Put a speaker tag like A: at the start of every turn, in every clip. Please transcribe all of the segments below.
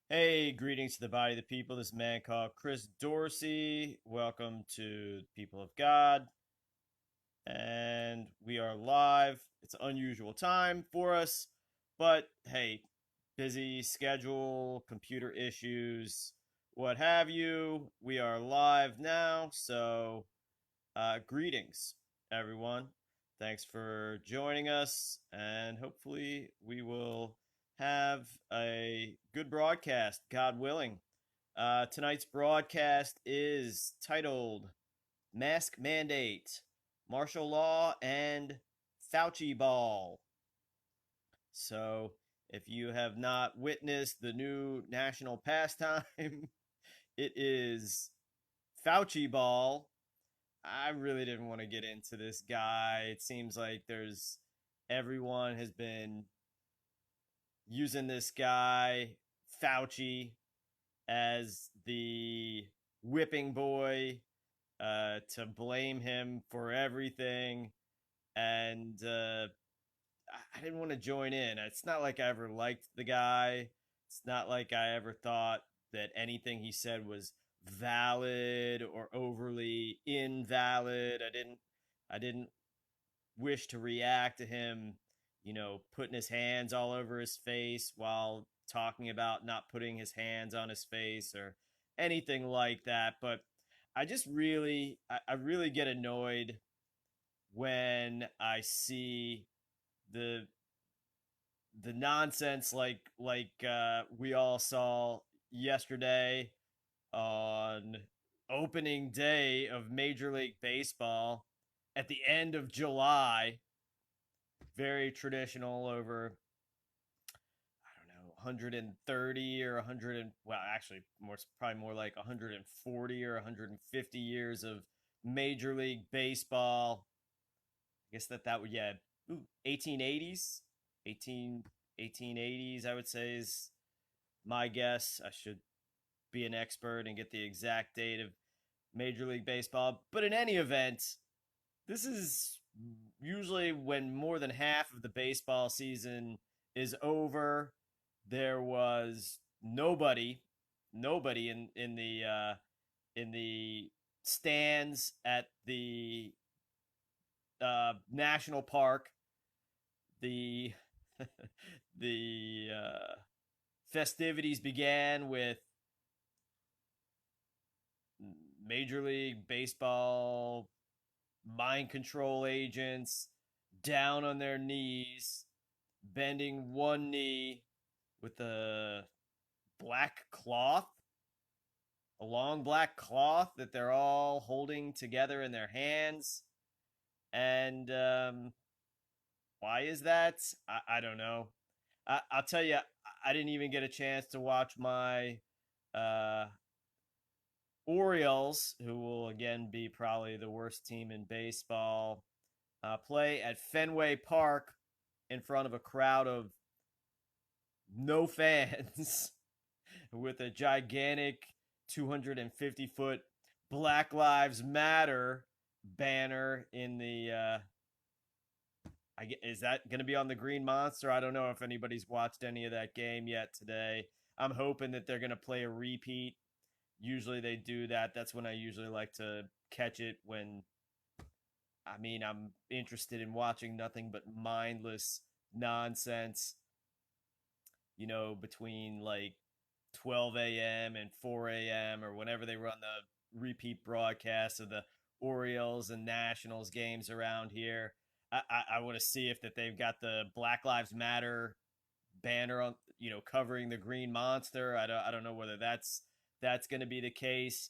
A: Hey, greetings to the body of the people. This man called Chris Dorsey. Welcome to the people of God. And we are live. It's an unusual time for us, but hey, busy schedule, computer issues, what have you. We are live now. So, greetings, everyone. Thanks for joining us, and hopefully, we will have a good broadcast, God willing. Tonight's broadcast is titled Mask Mandate, Martial Law, and Fauciball. So, if you have not witnessed the new national pastime, it is Fauciball. I really didn't want to get into this guy. It seems like everyone has been using this guy, Fauci, as the whipping boy, to blame him for everything. And I didn't want to join in. It's not like I ever liked the guy. It's not like I ever thought that anything he said was valid or overly invalid. I didn't wish to react to him, putting his hands all over his face while talking about not putting his hands on his face or anything like that. But I really get annoyed when I see the the nonsense like we all saw yesterday on opening day of Major League Baseball at the end of July. Very traditional over, I don't know, 130 or 100 well, actually more, probably more like 140 or 150 years of Major League Baseball. I guess that would, yeah, 1880s, 1880s I would say is my guess. I should be an expert and get the exact date of Major League Baseball. But in any event, this is usually when more than half of the baseball season is over. There was nobody in the stands at the national park. The the festivities began with Major League Baseball mind control agents down on their knees, bending one knee with black cloth, a long black cloth that they're all holding together in their hands. And why is that? I don't know. I'll tell you, I didn't even get a chance to watch my uh, Orioles, who will again be probably the worst team in baseball, play at Fenway Park in front of a crowd of no fans with a gigantic 250-foot Black Lives Matter banner in the is that going to be on the Green Monster? I don't know if anybody's watched any of that game yet today. I'm hoping that they're going to play a repeat. Usually they do that. That's when I usually like to catch it when I'm interested in watching nothing but mindless nonsense, between like 12 a.m. and 4 a.m. or whenever they run the repeat broadcasts of the Orioles and Nationals games around here. I want to see if that they've got the Black Lives Matter banner on, covering the Green Monster. I don't know whether that's going to be the case.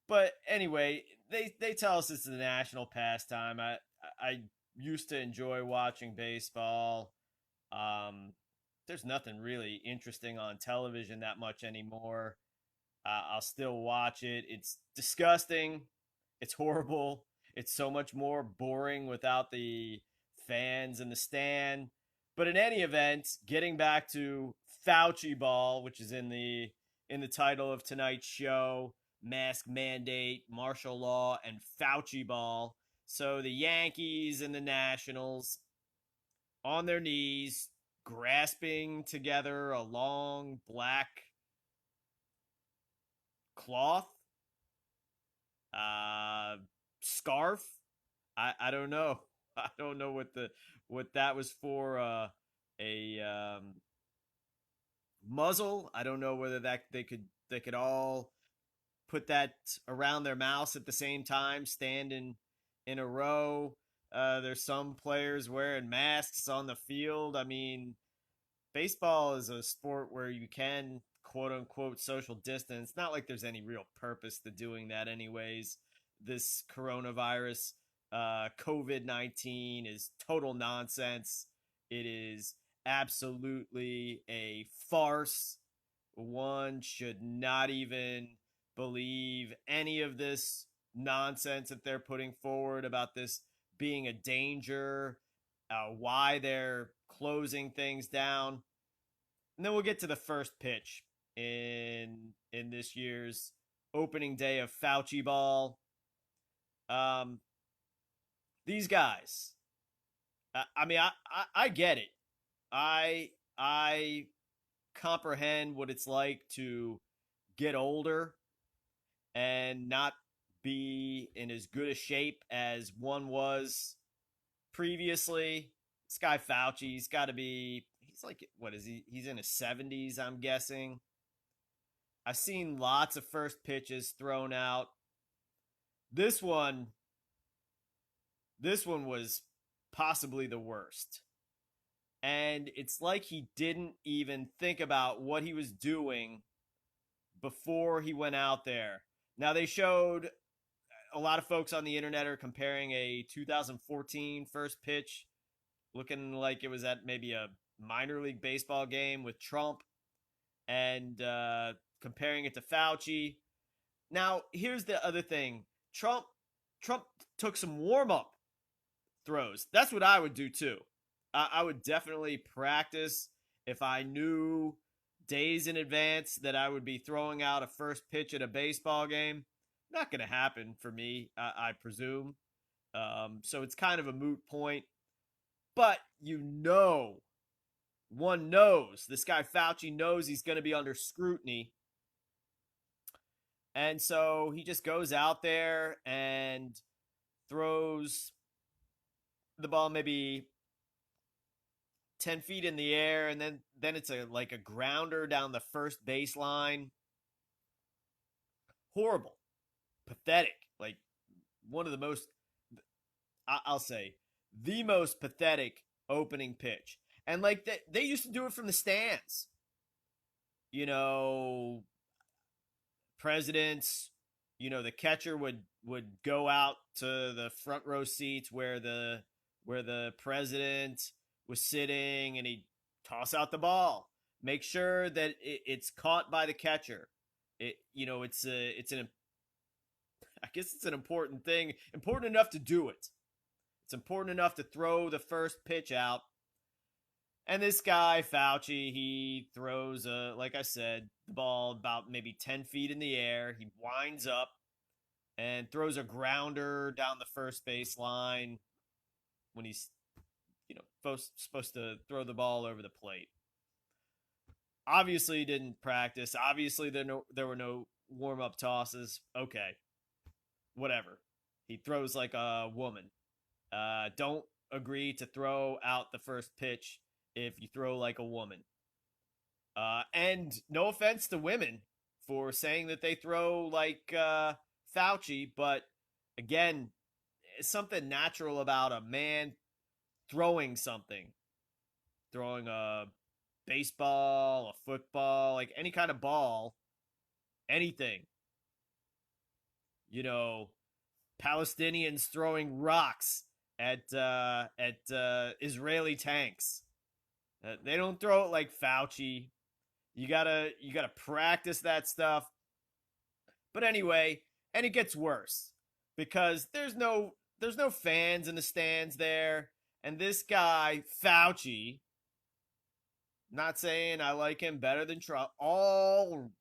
A: But anyway, they tell us it's the national pastime. I used to enjoy watching baseball. Um, there's nothing really interesting on television that much anymore. I'll still watch it. It's disgusting. It's horrible. It's so much more boring without the fans in the stand. But in any event, getting back to Fauci Ball, which is in the title of tonight's show, Mask Mandate, Martial Law, and Fauci Ball. So the Yankees and the Nationals on their knees, grasping together a long black cloth, scarf. I don't know. I don't know what that was for. A muzzle. I don't know whether that they could all put that around their mouths at the same time, stand in a row. There's some players wearing masks on the field. I mean, baseball is a sport where you can quote unquote social distance. Not like there's any real purpose to doing that, anyways. This coronavirus, COVID-19, is total nonsense. It is absolutely a farce. One should not even believe any of this nonsense that they're putting forward about this being a danger, why they're closing things down. And then we'll get to the first pitch in this year's opening day of Fauciball. These guys, I mean, I get it. I comprehend what it's like to get older and not be in as good a shape as one was previously. This guy Fauci, he's got to be, he's like, what is he? He's in his 70s, I'm guessing. I've seen lots of first pitches thrown out. This one was possibly the worst. And it's like he didn't even think about what he was doing before he went out there. Now, they showed, a lot of folks on the internet are comparing a 2014 first pitch, looking like it was at maybe a minor league baseball game with Trump, and comparing it to Fauci. Now, here's the other thing. Trump took some warm-up throws. That's what I would do too. I would definitely practice if I knew days in advance that I would be throwing out a first pitch at a baseball game. Not going to happen for me, I presume. So it's kind of a moot point. But one knows, this guy Fauci knows he's going to be under scrutiny. And so he just goes out there and throws the ball maybe 10 feet in the air, and then it's like a grounder down the first baseline. Horrible. Pathetic. Like, one of the most, I'll say, the most pathetic opening pitch. And like they used to do it from the stands. You know, presidents, the catcher would go out to the front row seats where the president was sitting, and he'd toss out the ball, make sure that it's caught by the catcher. It's an I guess it's an important thing, important enough to do it. It's important enough to throw the first pitch out. And this guy Fauci, he throws like I said, the ball about maybe 10 feet in the air. He winds up and throws a grounder down the first baseline when he's supposed to throw the ball over the plate. Obviously, he didn't practice. Obviously, there were no warm-up tosses. Okay, whatever. He throws like a woman. Don't agree to throw out the first pitch if you throw like a woman. And no offense to women for saying that they throw like Fauci, but again, it's something natural about a man throwing something. Throwing a baseball, a football, like any kind of ball, anything. Palestinians throwing rocks at Israeli tanks. They don't throw it like Fauci. You gotta practice that stuff. But anyway, and it gets worse because there's no fans in the stands there. And this guy, Fauci, not saying I like him better than Trump, all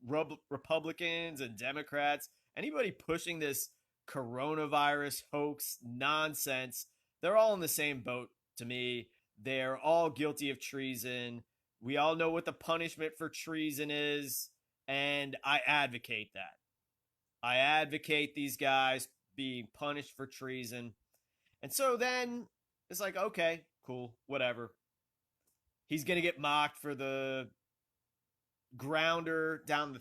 A: Republicans and Democrats, anybody pushing this coronavirus hoax nonsense, they're all in the same boat to me. They're all guilty of treason. We all know what the punishment for treason is, and I advocate that. I advocate these guys being punished for treason. And so then it's like, okay, cool, whatever. He's gonna get mocked for the grounder down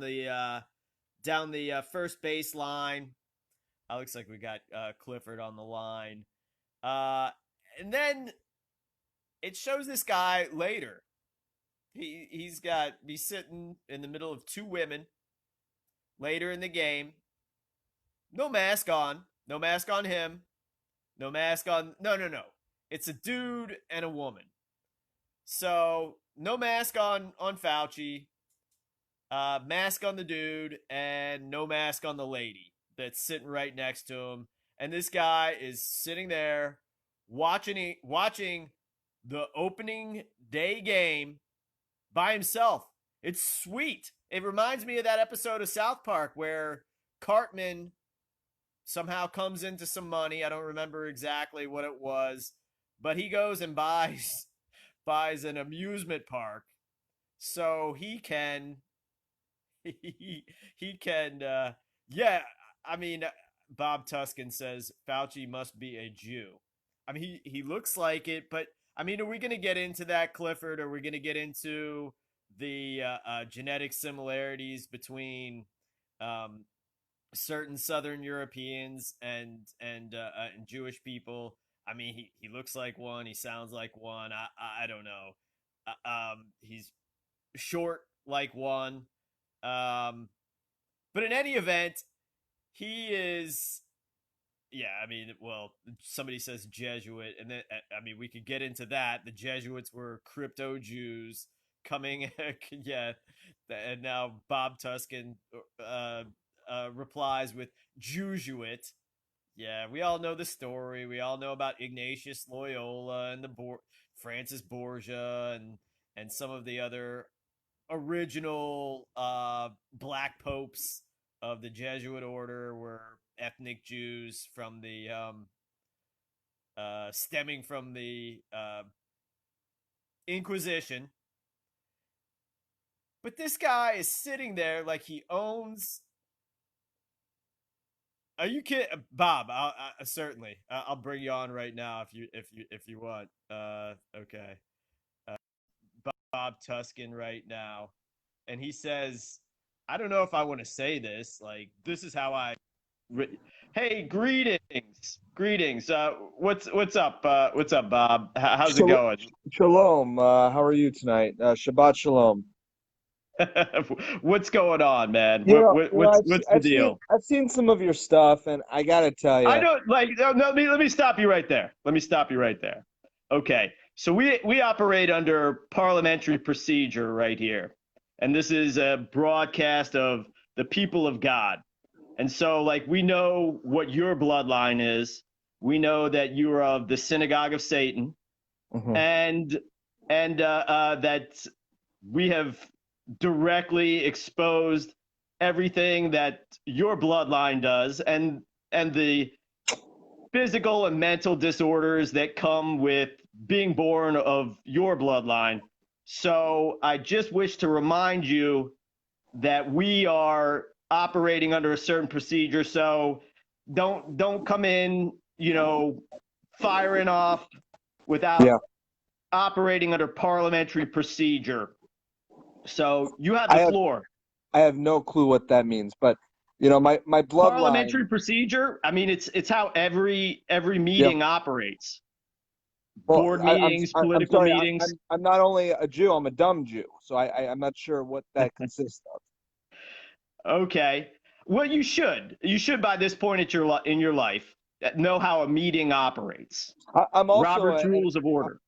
A: the first baseline. Looks like we got Clifford on the line. And then it shows this guy later. He's sitting in the middle of two women later in the game. No mask on. No mask on him. No mask on. No. It's a dude and a woman. So no mask on Fauci. Mask on the dude and no mask on the lady that's sitting right next to him. And this guy is sitting there watching the opening day game by himself. It's sweet. It reminds me of that episode of South Park where Cartman somehow comes into some money. I don't remember exactly what it was, but he goes and buys an amusement park so he can yeah, I mean, Bob Tuskin says Fauci must be a Jew. I mean, he looks like it, but I mean, are we going to get into that, Clifford? Are we going to get into the genetic similarities between certain Southern Europeans and Jewish people? I mean, he looks like one. He sounds like one. I don't know. He's short like one. But in any event, he is. Yeah, I mean, well, somebody says Jesuit, and then I mean, we could get into that. The Jesuits were crypto Jews coming, yeah, and now Bob Tuskin replies with Jesuit. Yeah, we all know the story. We all know about Ignatius Loyola and Francis Borgia and some of the other original black popes of the Jesuit order were ethnic Jews from the stemming from the Inquisition. But this guy is sitting there like he owns. Are you kidding, Bob? Certainly. I'll bring you on right now if you want. Okay. Bob Tuskin right now, and he says, "I don't know if I want to say this. Like, this is how I." Hey, greetings. What's up? What's up, Bob? How's it going?
B: Shalom. How are you tonight? Shabbat shalom.
A: What's going on, man? What's the
B: I've
A: deal?
B: seen some of your stuff, and I gotta tell
A: I
B: you,
A: don't like. No, let me stop you right there. Okay, so we operate under parliamentary procedure right here, and this is a broadcast of the people of God. And so, like, we know what your bloodline is. We know that you are of the Synagogue of Satan, and that we have directly exposed everything that your bloodline does, and the physical and mental disorders that come with being born of your bloodline. So I just wish to remind you that we are operating under a certain procedure. So don't come in, firing off without operating under parliamentary procedure. So you have the floor.
B: I have no clue what that means, but my bloodline.
A: Parliamentary procedure. I mean, it's how every meeting operates. Board meetings, political meetings.
B: I'm not only a Jew, I'm a dumb Jew. So I'm not sure what that consists of.
A: Okay. Well, you should by this point in your life know how a meeting operates.
B: I'm also
A: Robert's Rules of Order.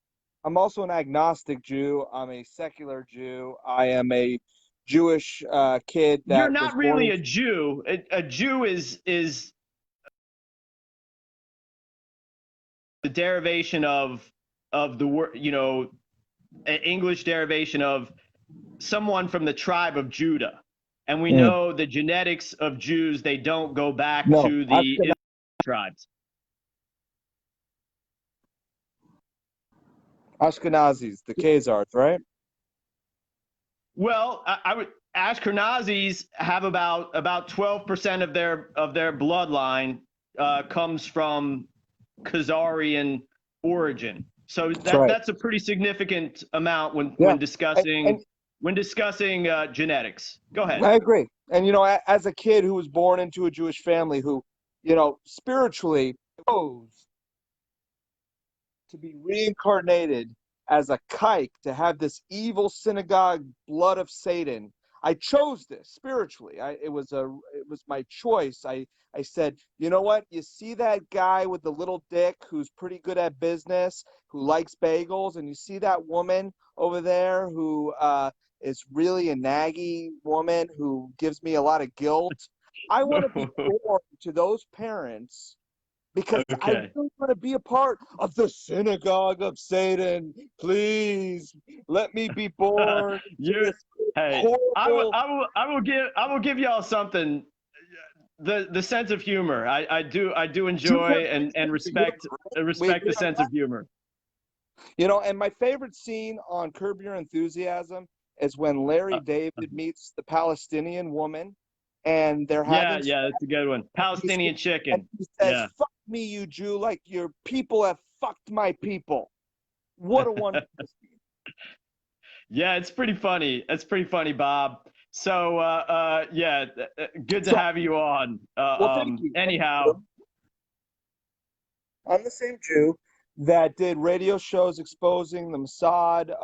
B: I'm also an agnostic Jew. I'm a secular Jew. I am a Jewish kid that
A: You're not really a Jew. A Jew is the derivation of the word, an English derivation of someone from the tribe of Judah. And we know the genetics of Jews, they don't go back to the tribes.
B: Ashkenazis, the Khazars, right?
A: Well, I would Ashkenazis have about 12% of their bloodline comes from Khazarian origin. So
B: That's right.
A: that's a pretty significant amount when
B: Yeah.
A: discussing
B: And
A: genetics. Go ahead.
B: I agree. And, as a kid who was born into a Jewish family who, spiritually chose to be reincarnated as a kike, to have this evil synagogue blood of Satan. I chose this spiritually. It was my choice. I said, you know what? You see that guy with the little dick who's pretty good at business, who likes bagels, and you see that woman over there who is really a naggy woman who gives me a lot of guilt. I want to be born to those parents because I
A: Okay.
B: really want to be a part of the Synagogue of Satan. Please let me be born to
A: You,
B: this
A: hey,
B: horrible.
A: I will give y'all something. The sense of humor. I do
B: Jews have
A: enjoy
B: great
A: and
B: sense of humor,
A: respect
B: right? We
A: the
B: agree on
A: sense of humor.
B: And my favorite scene on Curb Your Enthusiasm is when Larry
A: Uh,
B: David meets the Palestinian woman, and they're
A: yeah,
B: having sex,
A: yeah, that's a good one.
B: and he,
A: Palestinian
B: and
A: chicken.
B: he says,
A: Yeah.
B: "Fuck me, you Jew, like your people have fucked my people." What a wonderful scene.
A: Yeah, it's pretty funny. It's pretty funny, Bob. So, yeah, good to
B: So,
A: have you on.
B: well, thank you. Thank
A: Anyhow,
B: you. I'm the same Jew that did radio shows exposing the Mossad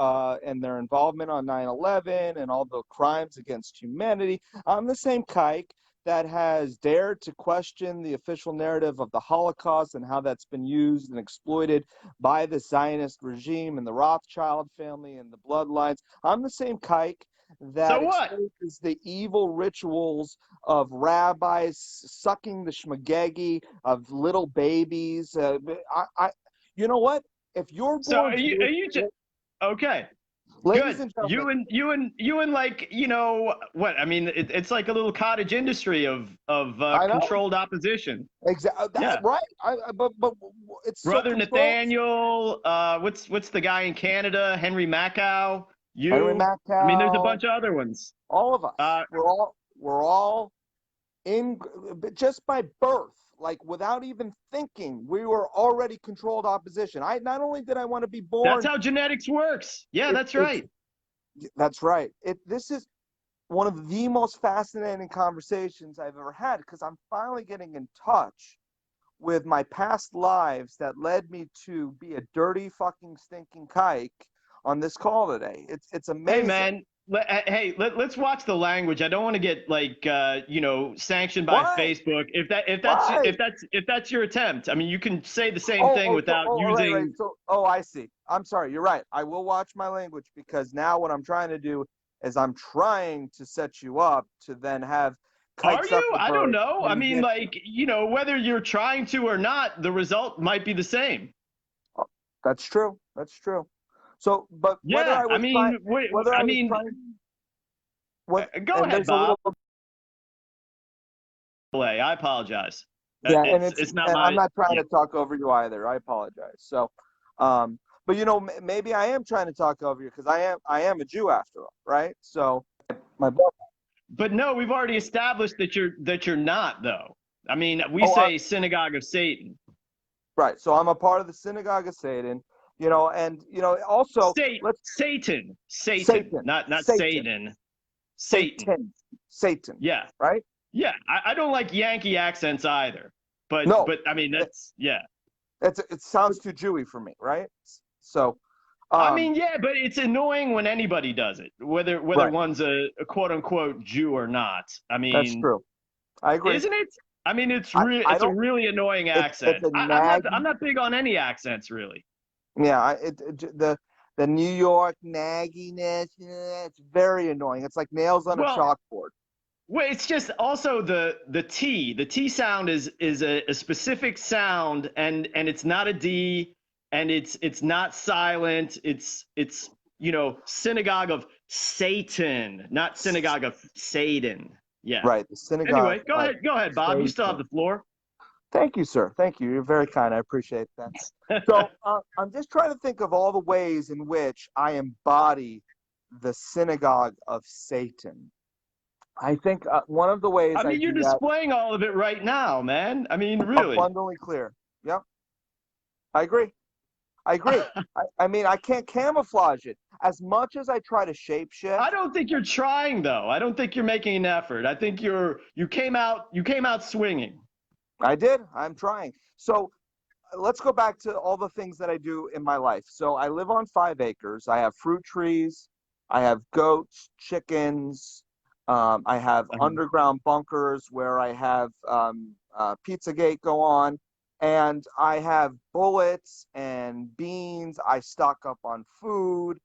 B: and their involvement on 9/11 and all the crimes against humanity. I'm the same kike that has dared to question the official narrative of the Holocaust and how that's been used and exploited by the Zionist regime and the Rothschild family and the bloodlines. I'm the same kike that
A: so what?
B: exposes the evil rituals of rabbis sucking the shmagegi of little babies. You know what? If you're
A: So
B: born
A: are
B: Jewish,
A: you just okay?
B: ladies
A: Good.
B: and gentlemen,
A: You and like what? I mean, it's like a little cottage industry of
B: I know
A: controlled opposition.
B: exactly
A: Yeah,
B: that, right. But it's so
A: brother
B: controlled.
A: Nathaniel. What's the guy in Canada? Henry Macau.
B: Henry
A: You. I mean, there's a
B: Macau,
A: bunch of other ones.
B: all of us,
A: Uh,
B: we're all in just by birth, like without even thinking, we were already controlled opposition. I not only did I want to be
A: that's
B: born,
A: how genetics works. Yeah, that's
B: it's
A: right.
B: that's right. This is one of the most fascinating conversations I've ever had because I'm finally getting in touch with my past lives that led me to be a dirty fucking stinking kike on this call today. It's
A: Hey
B: amazing.
A: man, let's watch the language. I don't want to get like sanctioned by
B: Why?
A: Facebook.
B: Why?
A: If that's your attempt, I mean, you can say the same
B: Oh,
A: thing
B: oh, so,
A: without
B: oh, right.
A: using.
B: So, oh, I see. I'm sorry. You're right. I will watch my language because now what I'm trying to do is I'm trying to set you up to then have Kite
A: Are you? I don't
B: Zuckerberg
A: know. I mean,
B: convict you.
A: like whether you're trying to or not, the result might be the same.
B: Oh, that's true. That's true. So, but
A: Yeah, I mean,
B: whether
A: I
B: I was
A: mean,
B: trying, what,
A: go
B: and
A: ahead,
B: there's a
A: Bob.
B: little,
A: I apologize.
B: yeah, and
A: It's not
B: and I'm
A: my.
B: not trying
A: Yeah.
B: to talk over you either. I apologize. So, but maybe I am trying to talk over you because I am a Jew after all, right? So, my brother.
A: But no, we've already established that you're not though. I mean, we
B: Oh,
A: say Synagogue of Satan.
B: right. So I'm a part of the Synagogue of Satan, and also let's
A: Satan,
B: Satan,
A: not
B: Satan,
A: Satan, Satan.
B: Satan, Satan,
A: Yeah,
B: right?
A: yeah. I don't like Yankee accents either,
B: No,
A: but I mean that's yeah.
B: it sounds too Jewy for me, right? So,
A: I
B: um,
A: mean yeah, but it's annoying when anybody does it, whether
B: right.
A: one's a quote unquote Jew or not. I
B: That's
A: mean,
B: true. I agree.
A: isn't it? I mean,
B: I
A: it's a
B: don't.
A: really annoying
B: It's
A: accent.
B: a
A: I'm
B: naggy.
A: not big on any accents really.
B: Yeah, the New York nagginess. Yeah, it's very annoying. It's like nails on a
A: Well,
B: chalkboard.
A: well, it's just also the T. The T sound is a specific sound, and it's not a D, and it's not silent. It's Synagogue of Satan, not Synagogue of Satan. Yeah.
B: Right. The Synagogue
A: Anyway,
B: of
A: go ahead, Bob. You still have
B: Satan.
A: the floor.
B: Thank you, sir. Thank you. You're very kind. I appreciate that. So I'm just trying to think of all the ways in which I embody the synagogue of Satan. I think one of the ways
A: I
B: I
A: mean, you're
B: do that
A: displaying all of it right now, man. I mean, really.
B: abundantly clear. Yep, I agree. I agree. I mean, I can't camouflage it as much as I try to shape shift.
A: I don't think you're trying though. I don't think you're making an effort. I think you came out swinging.
B: I did. I'm trying. So let's go back to all the things that I do in my life. So I live on 5 acres. I have fruit trees. I have goats, chickens. I have
A: Uh-huh.
B: underground bunkers where I have Pizzagate go on. And I have bullets and beans. I stock up on food.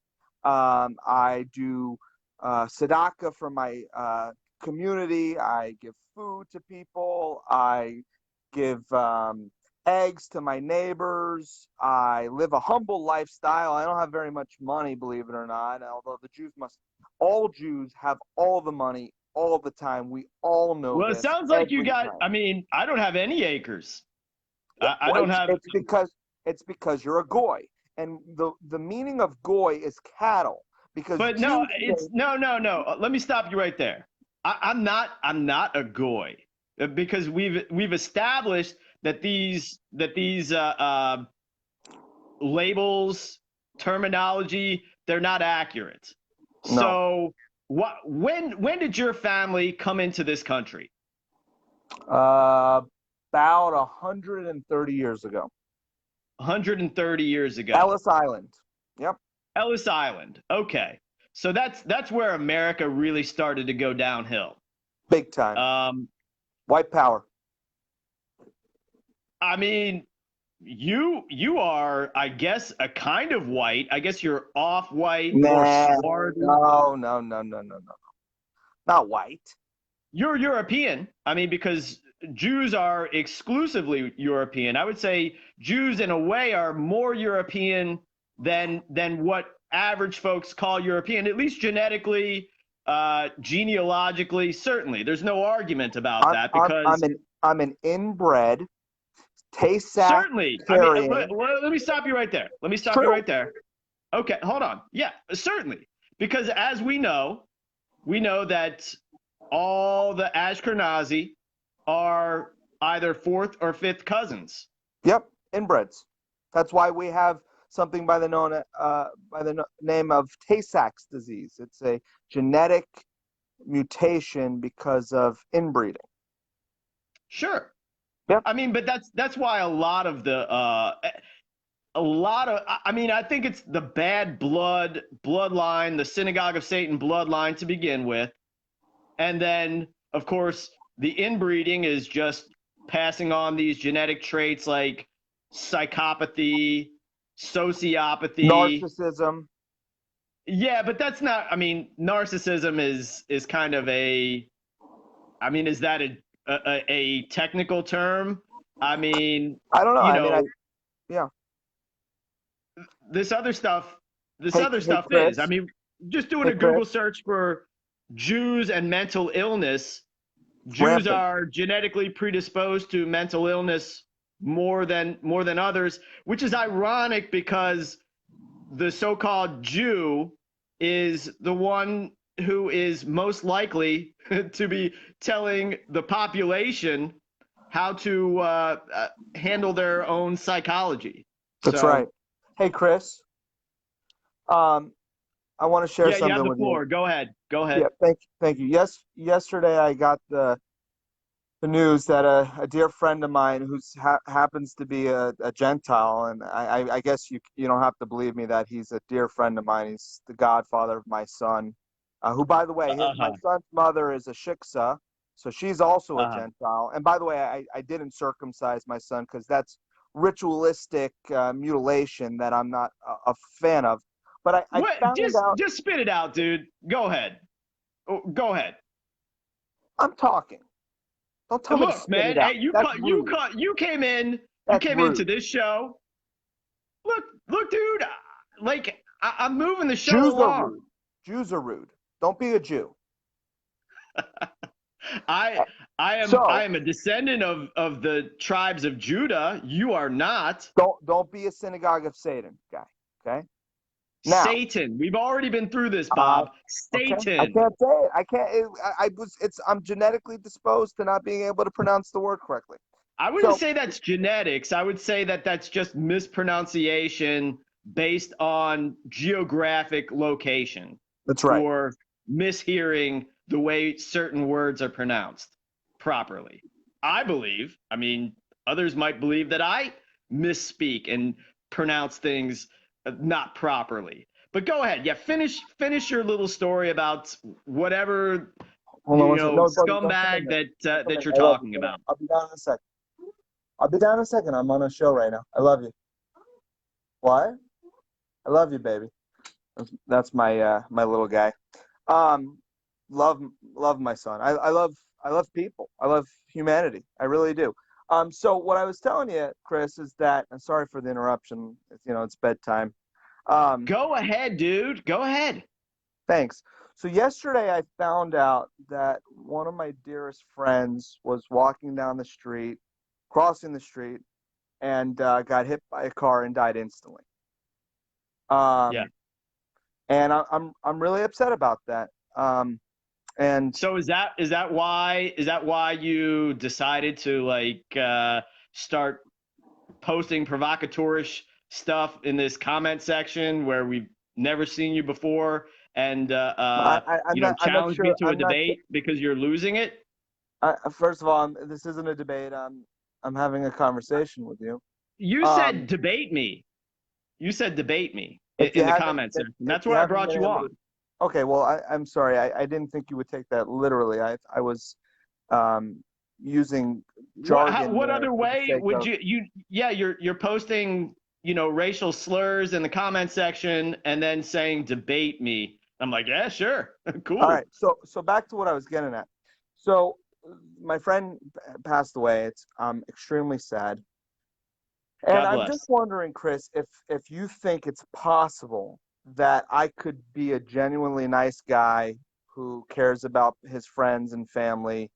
B: I do tzedakah for my community. I give food to people. I give eggs to my neighbors. I live a humble lifestyle. I don't have very much money, believe it or not. Although the Jews must, all Jews have all the money all the time. We all know
A: Well, it
B: this
A: sounds like you
B: every
A: got.
B: time.
A: I mean, I don't have any acres.
B: Yeah,
A: I
B: well,
A: don't have.
B: it's because you're a goy, and the meaning of goy is cattle because
A: But no,
B: Jews
A: it's
B: say
A: no. Let me stop you right there. I'm not a goy because we've established that these labels, terminology, they're not accurate.
B: no.
A: So when did your family come into this country?
B: Uh, about 130 years ago,
A: 130 years ago.
B: Ellis Island. Yep,
A: Ellis Island. Okay. So that's where America really started to go downhill.
B: big time.
A: Um,
B: White power.
A: I mean, you are, I guess, a kind of white. I guess you're off white or
B: Nah,
A: swarthy.
B: no. Not white.
A: You're European. I mean, because Jews are exclusively European. I would say Jews, in a way, are more European than what average folks call European, at least genetically, genealogically. Certainly, there's no argument about
B: I'm
A: that
B: I'm I'm
A: because
B: an I'm an inbred Tay-Sach
A: certainly. I mean,
B: carrying.
A: let me stop you right there. Let me
B: It's
A: stop you
B: true.
A: right there. Okay, hold on. Yeah, certainly, because as we know that all the Ashkenazi are either fourth or fifth cousins.
B: Yep, inbreds. That's why we have something by the name of Tay-Sachs disease. It's a genetic mutation because of inbreeding.
A: Sure.
B: Yep,
A: I mean, but that's why a lot of I mean, I think it's the bad bloodline, the Synagogue of Satan bloodline to begin with. And then, of course, the inbreeding is just passing on these genetic traits like psychopathy, sociopathy.
B: narcissism.
A: Yeah, but that's not. I mean, narcissism is kind of a. I mean, is that a technical term? I mean,
B: I don't know.
A: you
B: I mean,
A: know,
B: yeah.
A: this other stuff. This
B: Hey,
A: other
B: hey,
A: stuff is. I
B: Chris.
A: mean, just doing
B: Hey,
A: a Google
B: Chris.
A: search for Jews and mental illness.
B: It's
A: Jews
B: rampant.
A: are genetically predisposed to mental illness more than others, which is ironic because the so-called Jew is the one who is most likely to be telling the population how to handle their own psychology.
B: That's
A: So,
B: right. Hey, Chris. Um, I want to share
A: yeah, you have
B: something
A: the
B: with you.
A: floor. Go ahead. Go
B: Yeah,
A: ahead.
B: thank you. Yesterday I got the news that a dear friend of mine who's happens to be a Gentile, and I guess you don't have to believe me that he's a dear friend of mine. He's the godfather of my son, who, by the way, my
A: Uh-huh.
B: son's mother is a shiksa, so she's also a
A: Uh-huh.
B: Gentile. And by the way, I didn't circumcise my son because that's ritualistic mutilation that I'm not a fan of. But I
A: What?
B: found out.
A: Just spit it out, dude. Go ahead. Go ahead.
B: I'm talking. Don't tell me to
A: Look,
B: spit
A: man.
B: it out.
A: Hey,
B: That's rude.
A: you came in. You
B: That's
A: came into
B: rude.
A: this show. Look, dude. Like I'm moving the show
B: Jews are
A: along.
B: rude. Jews are rude. Don't be a Jew.
A: I
B: Eh,
A: I
B: So
A: am a descendant of the tribes of Judah. You are not.
B: don't be a synagogue of Satan guy. Okay. Now,
A: Satan. We've already been through this, Bob.
B: okay, I
A: Satan.
B: can't say it. I can't. I'm genetically disposed to not being able to pronounce the word correctly.
A: I wouldn't
B: So
A: say that's genetics. I would say that that's just mispronunciation based on geographic location
B: that's right.
A: or mishearing the way certain words are pronounced properly. I believe, I mean, others might believe that I misspeak and pronounce things not properly. But go ahead. Yeah, finish your little story about whatever
B: Hold on one second. No, buddy, don't come in
A: scumbag
B: there. Don't come
A: that
B: in.
A: you're
B: I love you.
A: talking about.
B: I'll be down in a second. I'll be down in a second. I'm on a show right now. I love you. What? I love you, baby. That's my little guy. Um, love my son. I love people. I love humanity. I really do. So what I was telling you, Chris, is that I'm sorry for the interruption. It's bedtime.
A: Go ahead, dude. Go ahead.
B: Thanks. So yesterday I found out that one of my dearest friends was walking down the street, crossing the street, and got hit by a car and died instantly.
A: Yeah.
B: And I'm really upset about that. And
A: So is that why you decided to start posting provocatorish stuff in this comment section where we've never seen you before and
B: I'm not
A: challenge me
B: sure.
A: to a debate because you're losing it?
B: First of all, this isn't a debate. I'm having a conversation with you.
A: You said debate me. You said debate me
B: If you
A: in the
B: haven't,
A: comment section.
B: if
A: That's
B: you
A: where I
B: haven't
A: brought
B: been
A: you
B: able
A: on.
B: to, okay. Well, I'm sorry. I didn't think you would take that literally. I was using jargon
A: What
B: there
A: other
B: for the
A: way
B: sake
A: would
B: of.
A: you're posting, racial slurs in the comment section and then saying debate me. I'm like, yeah, sure.
B: All
A: Cool.
B: right. So back to what I was getting at. So my friend passed away. It's extremely sad. And
A: God
B: I'm
A: bless.
B: just wondering, Chris, if you think it's possible that I could be a genuinely nice guy who cares about his friends and family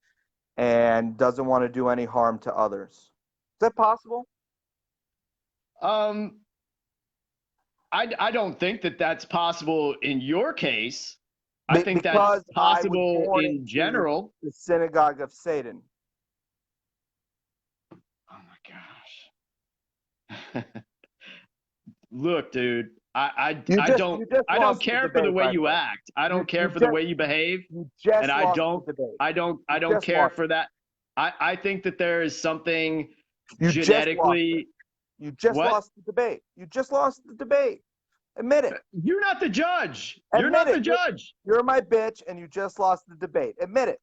B: and doesn't want to do any harm to others. Is that possible?
A: Um, I don't think that that's possible in your case. I think that's
B: Because I was
A: possible
B: born
A: in
B: into
A: general.
B: the Synagogue of Satan.
A: Oh my gosh. Look, dude,
B: You just
A: I don't
B: lost the
A: care for the
B: debate,
A: way
B: by the
A: you
B: way.
A: act. I
B: You
A: don't care
B: you
A: for the
B: just
A: way you behave,
B: you
A: and
B: just lost the debate.
A: I
B: You
A: don't
B: just
A: care
B: lost
A: for that. I think that there is something
B: it. You just lost it.
A: genetically.
B: You just
A: What?
B: lost the debate. You just lost the debate. Admit it.
A: You're not the judge. You're
B: Admit
A: not the
B: it.
A: judge.
B: You're my bitch and you just lost the debate. Admit it.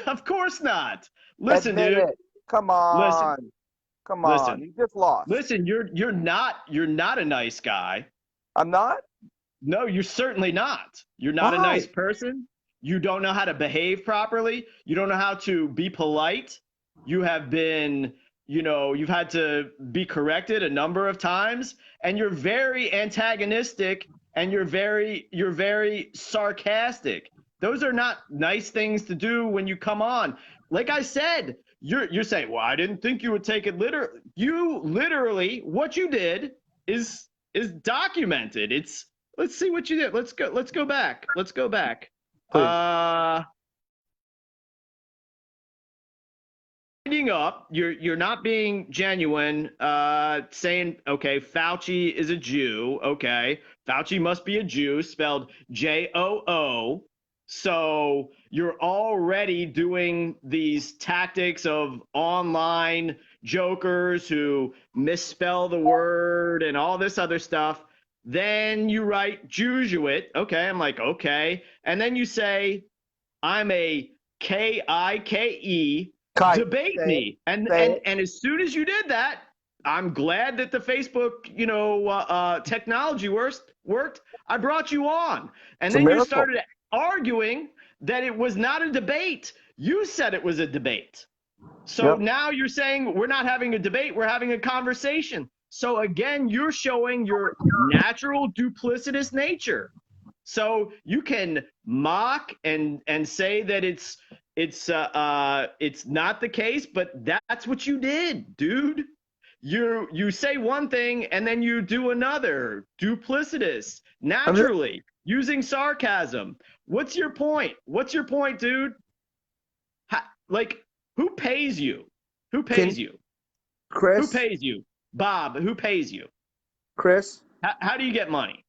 A: Of course not. Listen,
B: Admit
A: dude.
B: it. Come
A: Listen.
B: on. Come on.
A: Listen.
B: You just lost.
A: Listen, you're not a nice guy.
B: I'm not?
A: No, you're certainly not. You're not a
B: Why?
A: nice person. You don't know how to behave properly. You don't know how to be polite. You have been, you've had to be corrected a number of times, and you're very antagonistic and you're very sarcastic. Those are not nice things to do when you come on. Like I said, you're saying, "Well, I didn't think you would take it literally." You literally what you did is documented. Let's see what you did. Let's go back. Let's go back.
B: Please.
A: Winding up, you're not being genuine, saying, okay, Fauci is a Jew. Okay. Fauci must be a Jew, spelled Joo. So you're already doing these tactics of online jokers who misspell the word and all this other stuff. Then you write Jesuit. Okay. I'm like, okay. And then you say, I'm a Kike.
B: Kite.
A: Debate
B: Say it.
A: me. And
B: Say
A: and
B: it.
A: and as soon as you did that, I'm glad that the Facebook, technology worked. I brought you on, and
B: It's a
A: then you
B: miracle.
A: started arguing that it was not a debate. You said it was a debate. So
B: Yep.
A: now you're saying we're not having a debate, we're having a conversation. So again, you're showing your natural duplicitous nature. So you can mock and say that it's not the case, but that's what you did, dude. You say one thing and then you do another. Duplicitous, naturally, using sarcasm. What's your point? What's your point, dude? Like, who pays you? Who pays you? Who
B: Chris,
A: pays you? Bob, who pays you?
B: Chris,
A: How do you get money?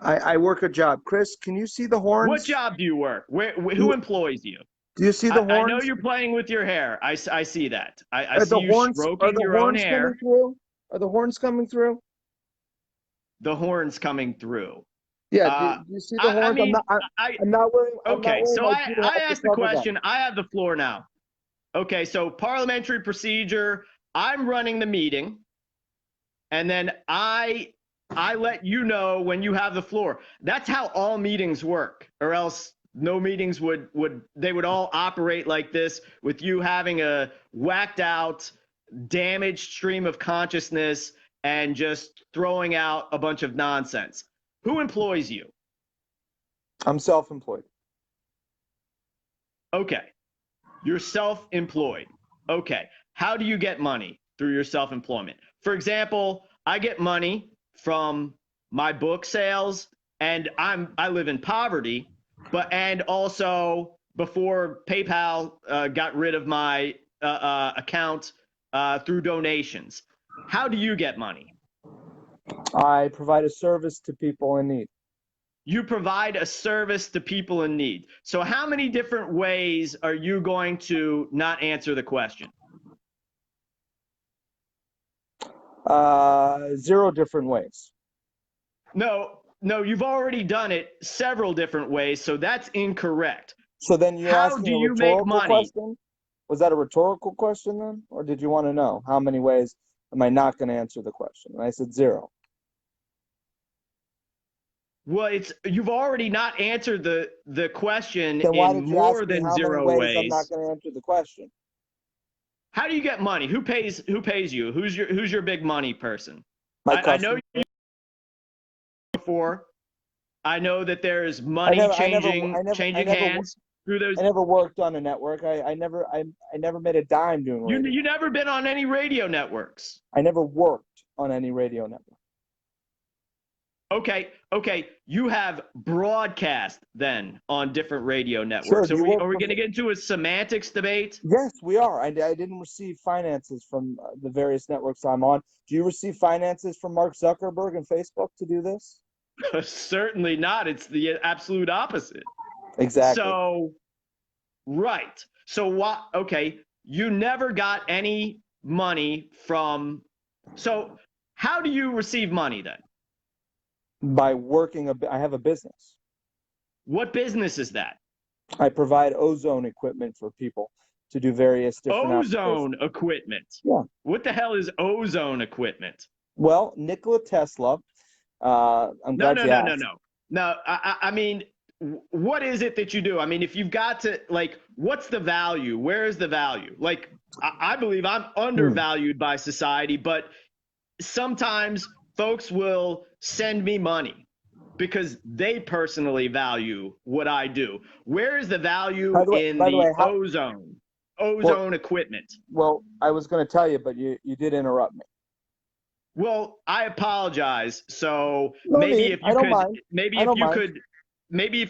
B: I work a job. Chris, can you see the
A: What
B: horns?
A: job do you work? Who
B: Do,
A: employs you?
B: do you see the
A: I know
B: horns?
A: you're playing with your hair. I see that. I
B: Are
A: see
B: the
A: you
B: horns are
A: stroking
B: the
A: your own
B: horns coming
A: hair.
B: through? Are the horns coming through?
A: The horns coming through.
B: Yeah, do you see the
A: I
B: horns?
A: mean,
B: I'm not wearing
A: okay, so
B: like you to
A: I
B: have to
A: asked the
B: cover them.
A: question. I have the floor now. Okay, so parliamentary procedure. I'm running the meeting, and then I let you know when you have the floor. That's how all meetings work, or else no meetings would all operate like this, with you having a whacked out, damaged stream of consciousness and just throwing out a bunch of nonsense. Who employs you?
B: I'm self-employed.
A: Okay. You're self-employed. Okay. How do you get money through your self-employment? For example, I get money from my book sales, and I live in poverty, and also before PayPal got rid of my account through donations. How do you get money?
B: I provide a service to people in need.
A: You provide a service to people in need. So how many different ways are you going to not answer the question?
B: 0 different ways.
A: No, you've already done it several different ways, so that's incorrect.
B: So then you're
A: How
B: asking
A: do
B: a
A: you make
B: rhetorical
A: money?
B: question? Was that a rhetorical question then? Or did you want to know how many ways am I not going to answer the question? And I said 0.
A: Well, you've already not answered the question
B: Then why
A: in
B: did you ask
A: more
B: me
A: than
B: how many
A: 0
B: ways I'm not
A: ways.
B: going to answer the question?
A: How do you get money? Who pays you? Who's your big money person?
B: My
A: I know
B: customer.
A: you before. I know that there's money changing hands through those.
B: I never worked on a network. I never made a dime doing radio.
A: You never been on any radio networks.
B: I never worked on any radio network.
A: Okay. You have broadcast then on different radio networks.
B: Sure.
A: Are we going to get into a semantics debate?
B: Yes, we are. I didn't receive finances from the various networks I'm on. Do you receive finances from Mark Zuckerberg and Facebook to do this?
A: Certainly not. It's the absolute opposite.
B: Exactly.
A: So, right. So what? Okay. You never got any money from. So how do you receive money then?
B: By working, I have a business.
A: What business is that?
B: I provide ozone equipment for people to do various different
A: ozone equipment.
B: Yeah.
A: What the hell is ozone equipment?
B: Well, Nikola Tesla. I'm glad you asked.
A: No. I mean, what is it that you do? I mean, if you've got to, like, what's the value? Where is the value? Like, I believe I'm undervalued by society, but sometimes folks will send me money because they personally value what I do. Where is the value in the ozone equipment?
B: Well, I was going to tell you, but you did interrupt me.
A: Well, I apologize. So
B: maybe
A: if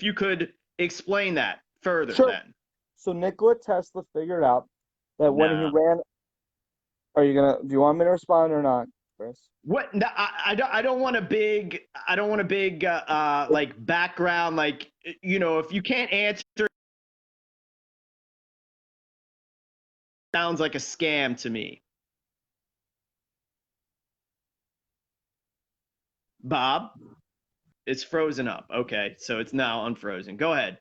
A: you could explain that further then.
B: So Nikola Tesla figured out that when he ran. Do you want me to respond or not, Chris?
A: What? No, I don't want a big like background, like, you know, if you can't answer, sounds like a scam to me. Bob, it's frozen up. Okay, so it's now unfrozen. Go ahead.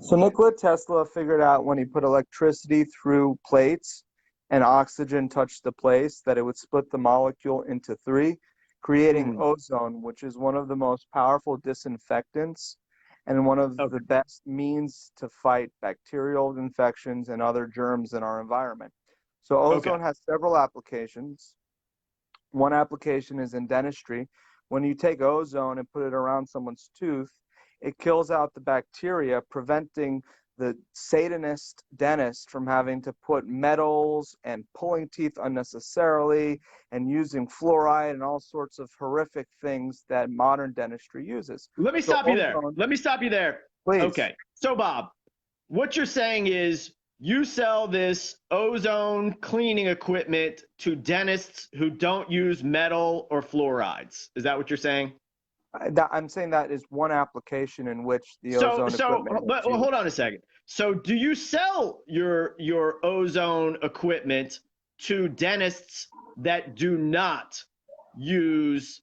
B: So Nikola Tesla figured out when he put electricity through plates and oxygen touched the place that it would split the molecule into 3, creating ozone, which is one of the most powerful disinfectants and one of the best means to fight bacterial infections and other germs in our environment. So ozone has several applications. One application is in dentistry. When you take ozone and put it around someone's tooth, it kills out the bacteria, preventing the Satanist dentist from having to put metals and pulling teeth unnecessarily and using fluoride and all sorts of horrific things that modern dentistry uses.
C: Let me stop you there. Let me stop you there.
B: Please.
C: Okay. So, Bob, what you're saying is you sell this ozone cleaning equipment to dentists who don't use metal or fluorides. Is that what you're saying?
B: I'm saying that is one application in which the ozone equipment.
C: But hold on a second. So, do you sell your ozone equipment to dentists that do not use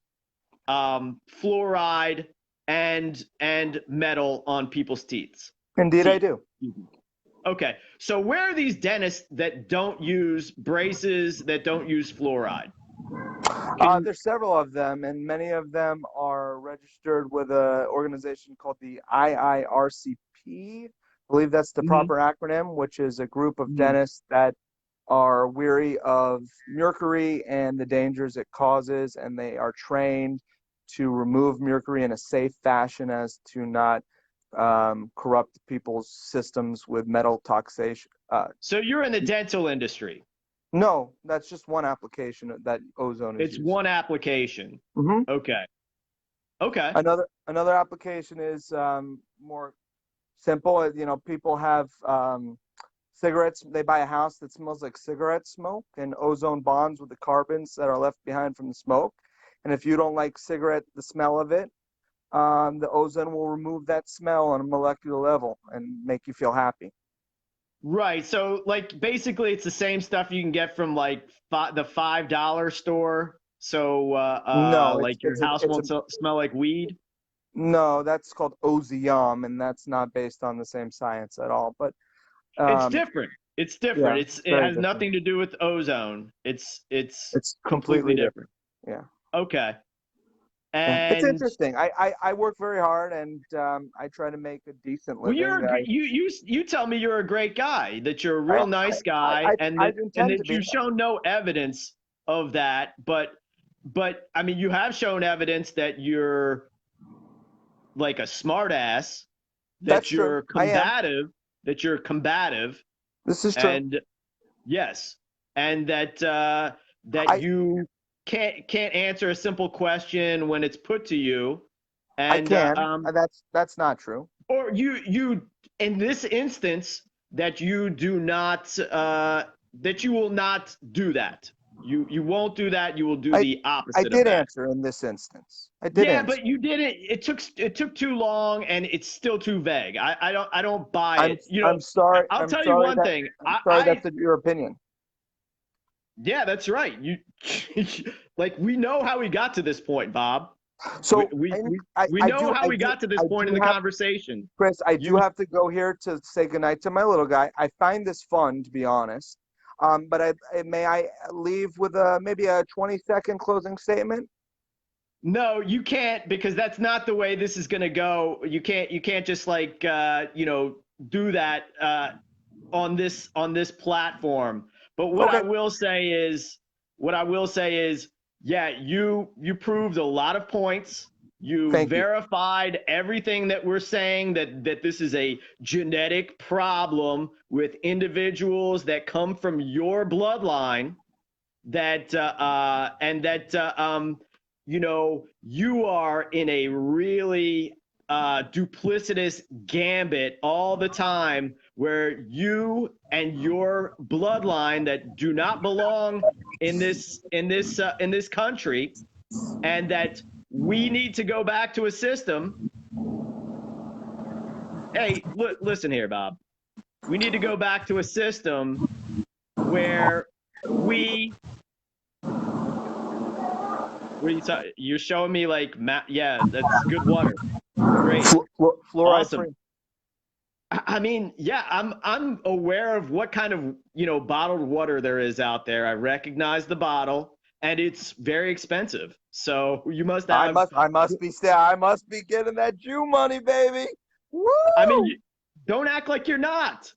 C: fluoride and metal on people's teeth?
B: Indeed, I do.
C: Okay. So, where are these dentists that don't use braces, that don't use fluoride?
B: There's several of them, and many of them are registered with an organization called the IIRCP. I believe that's the proper acronym, which is a group of dentists that are weary of mercury and the dangers it causes, and they are trained to remove mercury in a safe fashion as to not corrupt people's systems with metal toxation.
C: So you're in the dental industry?
B: No, that's just one application that ozone is
C: It's
B: used.
C: one application. Okay. Okay.
B: Another application is more simple. You know, people have cigarettes. They buy a house that smells like cigarette smoke, and ozone bonds with the carbons that are left behind from the smoke. And if you don't like the smell of it, the ozone will remove that smell on a molecular level and make you feel happy.
C: Right. So, like, basically, it's the same stuff you can get from like the $5 store. So,
B: No,
C: like your house won't smell like weed.
B: No, that's called Ozium, and that's not based on the same science at all. But
C: it's different. It's different.
B: Yeah,
C: it has
B: different.
C: nothing to do with ozone. It's
B: completely different. Yeah.
C: Okay.
B: And it's
C: And
B: interesting. I work very hard, and I try to make a decent living.
C: You tell me you're a great guy, that you're a real nice guy, and that you've shown no evidence of that. But I mean, you have shown evidence that you're like a smart ass, that you're combative, that you're combative.
B: This is true.
C: And yes, and that you can't answer a simple question when it's put to you. And
B: I can. That's not true.
C: Or you in this instance that you do not that you will not do that. You won't do that. You will do the opposite.
B: I did answer in this instance. I did.
C: Yeah, but you didn't. It took too long, and it's still too vague. I don't buy it. You know,
B: I'm sorry.
C: I'll tell you one thing.
B: I'm sorry, that's your opinion.
C: Yeah, that's right. You like, we know how we got to this point, Bob.
B: So
C: we know how we got to this point in the conversation.
B: Chris, I do have to go here to say goodnight to my little guy. I find this fun, to be honest. But may I leave with maybe a 20-second closing statement?
C: No, you can't, because that's not the way this is going to go. You can't just like do that on this platform. But what I will say is, yeah, you proved a lot of points. You verified everything that we're saying, that this is a genetic problem with individuals that come from your bloodline, you are in a really duplicitous gambit all the time, where you and your bloodline that do not belong in this country, and that we need to go back to a system. Hey, listen here, Bob. We need to go back to a system where we. What are you talking? You're showing me like, yeah, that's good water. Great.
B: Fluoride
C: awesome.
B: Free.
C: I mean, yeah, I'm aware of what kind of bottled water there is out there. I recognize the bottle, and it's very expensive. So you must have.
B: I must be getting that Jew money, baby. Woo!
C: I mean, don't act like you're not.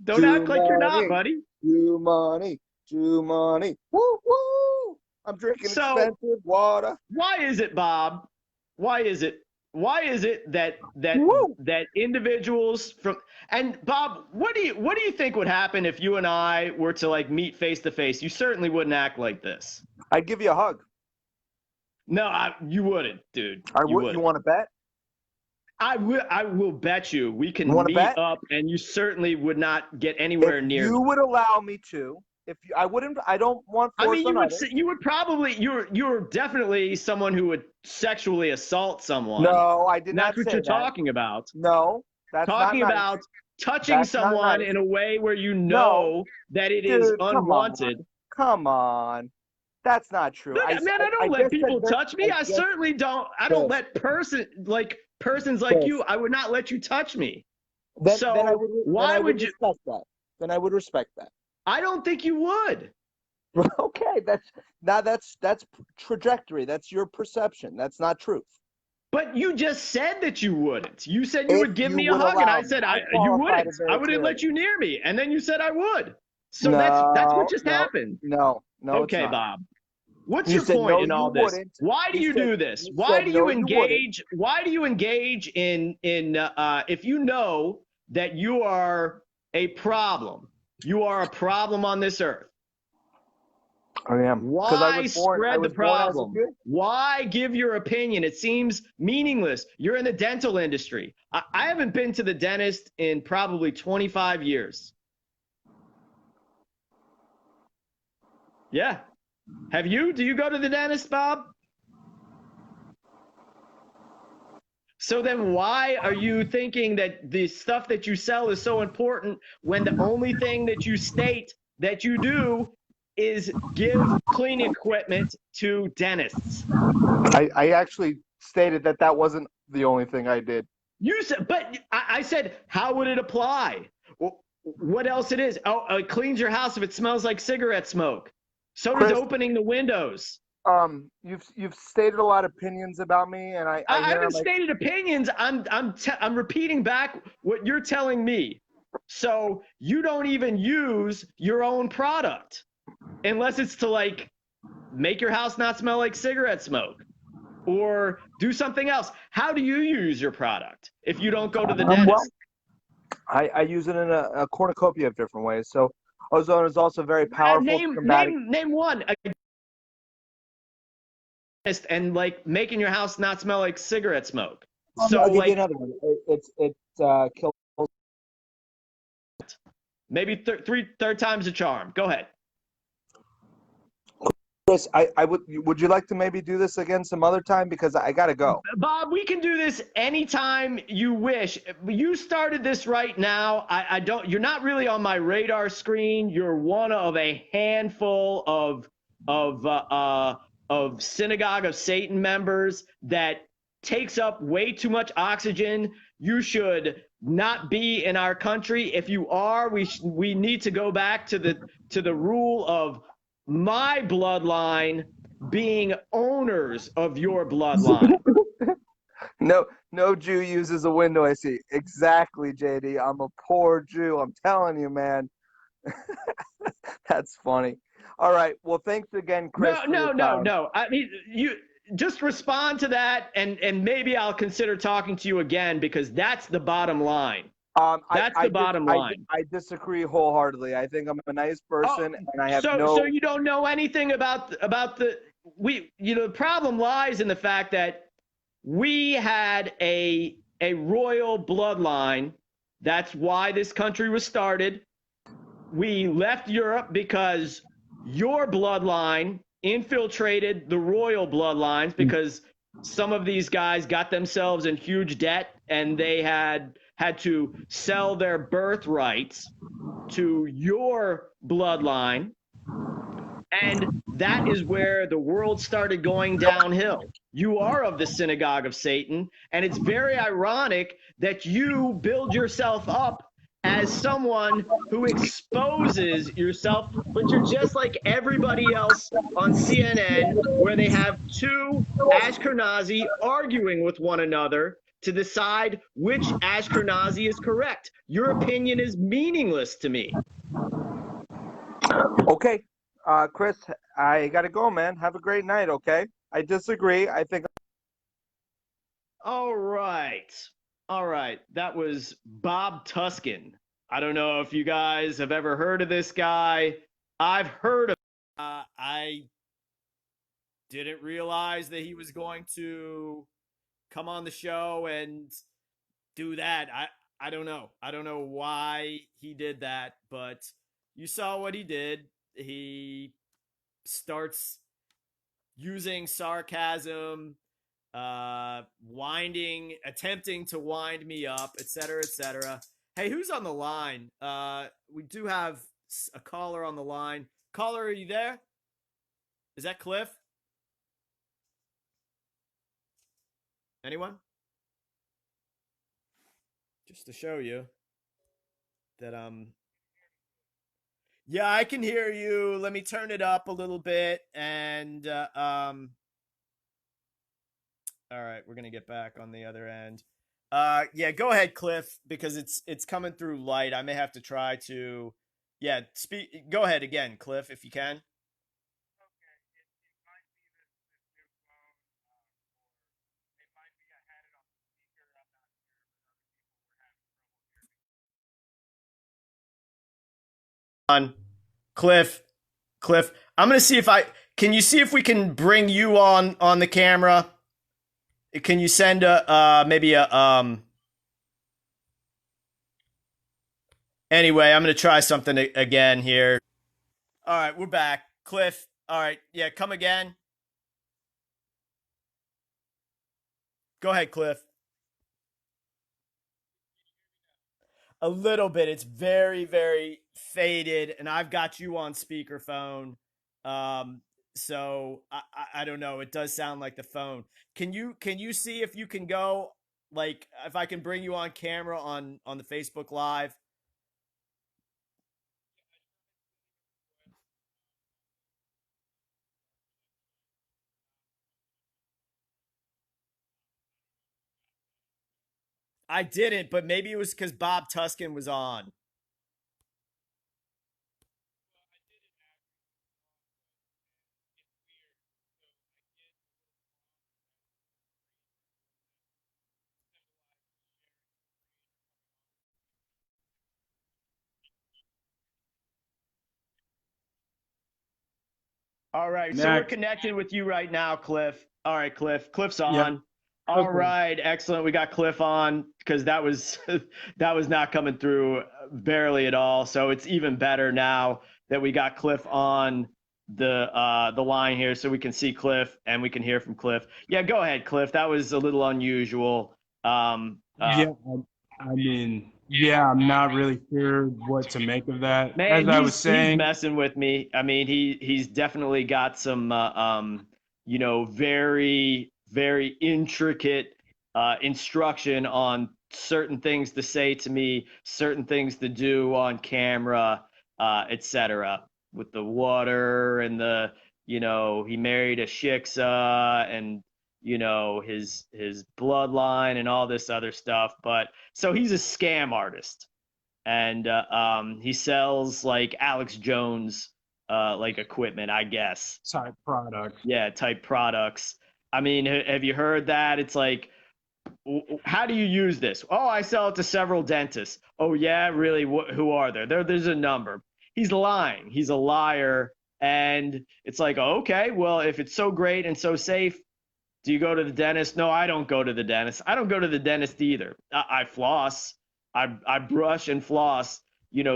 C: Don't act like you're not, buddy.
B: Jew money. Woo woo! I'm drinking expensive water.
C: Why is it, Bob? Why is it why is it that
B: Woo!
C: that individuals from, and Bob, what do you think would happen if you and I were to like meet face to face? You certainly wouldn't act like this.
B: I'd give you a hug.
C: No, you wouldn't, dude.
B: I
C: You
B: would. You
C: wouldn't.
B: want to bet?
C: I will bet you we
B: You
C: can
B: wanna
C: meet
B: bet?
C: up, and you certainly would not get anywhere
B: If
C: near
B: you
C: me.
B: would allow me to, if you, I wouldn't. I don't want
C: I
B: force
C: mean,
B: on others.
C: you would probably, you're definitely someone who would sexually assault someone.
B: No, I did
C: And
B: not
C: that's what
B: say
C: you're
B: that.
C: talking about.
B: No, that's
C: Talking
B: not nice.
C: about touching
B: That's not
C: someone
B: nice.
C: in a way where you
B: No.
C: know that it is
B: Dude, come
C: unwanted.
B: Come on. That's not true.
C: Look, man, I don't let
B: just said
C: people
B: this-
C: touch me. I
B: just-
C: certainly don't. I don't
B: Chris.
C: let persons like
B: Chris.
C: you. I would not let you touch me.
B: Then,
C: So
B: then I would,
C: why
B: then I
C: would you?
B: respect that? Then I would respect that.
C: I don't think you would.
B: Okay, that's trajectory. That's your perception. That's not truth.
C: But you just said that you wouldn't. You said you
B: If
C: would give
B: you
C: me a
B: would
C: hug, and
B: allow
C: I
B: me.
C: said
B: I
C: you
B: qualified
C: wouldn't.
B: it very
C: I wouldn't let
B: clearly.
C: you near me, and then you said I would. So
B: No,
C: that's what just happened.
B: No,
C: Okay,
B: it's not.
C: Bob. What's
B: You
C: your
B: said,
C: point
B: no,
C: in all
B: you
C: this?
B: wouldn't.
C: Why do
B: You
C: you
B: said-
C: do this?
B: you
C: Why
B: said,
C: do
B: no,
C: you
B: you wouldn't.
C: engage? Why do you engage in if you know that you are a problem? You are a problem on this earth.
B: I am. 'Cause I
C: Why
B: was born- I
C: spread the
B: was born as a
C: problem?
B: kid.
C: Why give your opinion? It seems meaningless. You're in the dental industry. I haven't been to the dentist in probably 25 years. Yeah. Have you? Do you go to the dentist, Bob? So then why are you thinking that the stuff that you sell is so important when the only thing that you state that you do is give cleaning equipment to dentists?
B: I actually stated that wasn't the only thing I did.
C: You said, but I said, how would it apply? What else it is? Oh, it cleans your house if it smells like cigarette smoke. So does
B: Chris,
C: opening the windows.
B: You've stated a lot of opinions about me, and I
C: haven't stated opinions. I'm repeating back what you're telling me. So you don't even use your own product unless it's to like make your house not smell like cigarette smoke or do something else. How do you use your product if you don't go to the dentist?
B: Well, I use it in a cornucopia of different ways. So ozone is also very powerful.
C: Name one. And like making your house not smell like cigarette smoke. So
B: I'll give
C: like
B: you another one. It kills.
C: Maybe third time's a charm. Go ahead.
B: Chris, would you like to maybe do this again some other time, because I gotta go.
C: Bob, we can do this anytime you wish. You started this right now. I don't. You're not really on my radar screen. You're one of a handful of Synagogue of Satan members that takes up way too much oxygen. You should not be in our country. If you are, we need to go back to the rule of my bloodline being owners of your bloodline.
B: No Jew uses a window. I see. Exactly, JD. I'm a poor Jew. I'm telling you, man. That's funny. All right. Well, thanks again, Chris.
C: No. I mean, you just respond to that, and maybe I'll consider talking to you again, because that's the bottom line. That's the bottom line.
B: I disagree wholeheartedly. I think I'm a nice person, and I have
C: So you don't know anything about the the problem lies in the fact that we had a royal bloodline. That's why this country was started. We left Europe because your bloodline infiltrated the royal bloodlines, because some of these guys got themselves in huge debt, and they had to sell their birthrights to your bloodline. And that is where the world started going downhill. You are of the Synagogue of Satan, and it's very ironic that you build yourself up as someone who exposes yourself, but you're just like everybody else on CNN, where they have two Ashkenazi arguing with one another to decide which Ashkenazi is correct. Your opinion is meaningless to me.
B: Okay. Chris, I got to go, man. Have a great night, okay? I disagree. I think
C: All right. All right. That was Bob Tuskin. I don't know if you guys have ever heard of this guy. I've heard of
A: I didn't realize that he was going to come on the show and do that. I don't know. I don't know why he did that, but you saw what he did. He starts using sarcasm, attempting to wind me up, etc., etc. Hey, who's on the line? We do have a caller on the line. Caller, are you there? Is that Cliff? Anyone? Just to show you that yeah, I can hear you. Let me turn it up a little bit and all right, we're gonna get back on the other end. Yeah, go ahead, Cliff, because it's coming through light. I may have to try to, yeah, speak. Go ahead again, Cliff, if you can. On Cliff, Cliff. I'm gonna see if I can. You see if we can bring you on the camera. Can you send a maybe a Anyway, I'm gonna try something again here. All right, we're back, Cliff. All right, yeah, come again. Go ahead, Cliff. A little bit. It's very, very faded, and I've got you on speakerphone. Um, so I don't know. It does sound like the phone. Can you see if you can go like if I can bring you on camera on the Facebook Live? I didn't, but maybe it was because Bob Tuskin was on.
C: All right, so we're
D: Next.
C: connected with you right now, Cliff. All right, Cliff. Cliff's
D: Yep.
C: on. All
D: Okay.
C: right, excellent. We got Cliff on because that was that was not coming through barely at all. So it's even better now that we got Cliff on the line here, so we can see Cliff and we can hear from Cliff. Yeah, go ahead, Cliff. That was a little unusual.
D: Yeah. Yeah, I'm not really sure what to make of that. As
C: Man,
D: I was
C: he's
D: saying,
C: messing with me. I mean, he's definitely got some very very intricate instruction on certain things to say to me, certain things to do on camera, etc. With the water and the he married a shiksa and his bloodline and all this other stuff. But so he's a scam artist and he sells like Alex Jones like equipment, I guess.
D: type product.
C: Yeah, type products. I mean, have you heard that? It's like, how do you use this? Oh, I sell it to several dentists. Oh yeah, really? Who are there? There's a number. He's lying. He's a liar. And it's like, oh, okay, well, if it's so great and so safe, do you go to the dentist? No, I don't go to the dentist. I don't go to the dentist either. I floss. I brush and floss,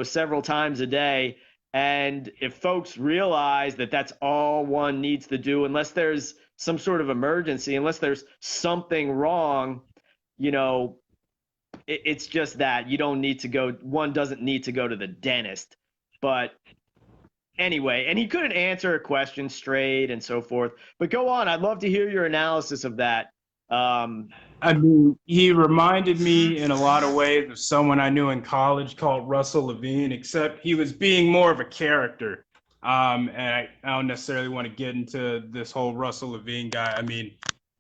C: several times a day. And if folks realize that that's all one needs to do, unless there's some sort of emergency, unless there's something wrong, you know, it's just that you don't need to go. One doesn't need to go to the dentist. But anyway, and he couldn't answer a question straight and so forth. But go on. I'd love to hear your analysis of that.
D: He reminded me in a lot of ways of someone I knew in college called Russell Levine, except he was being more of a character. And I don't necessarily want to get into this whole Russell Levine guy.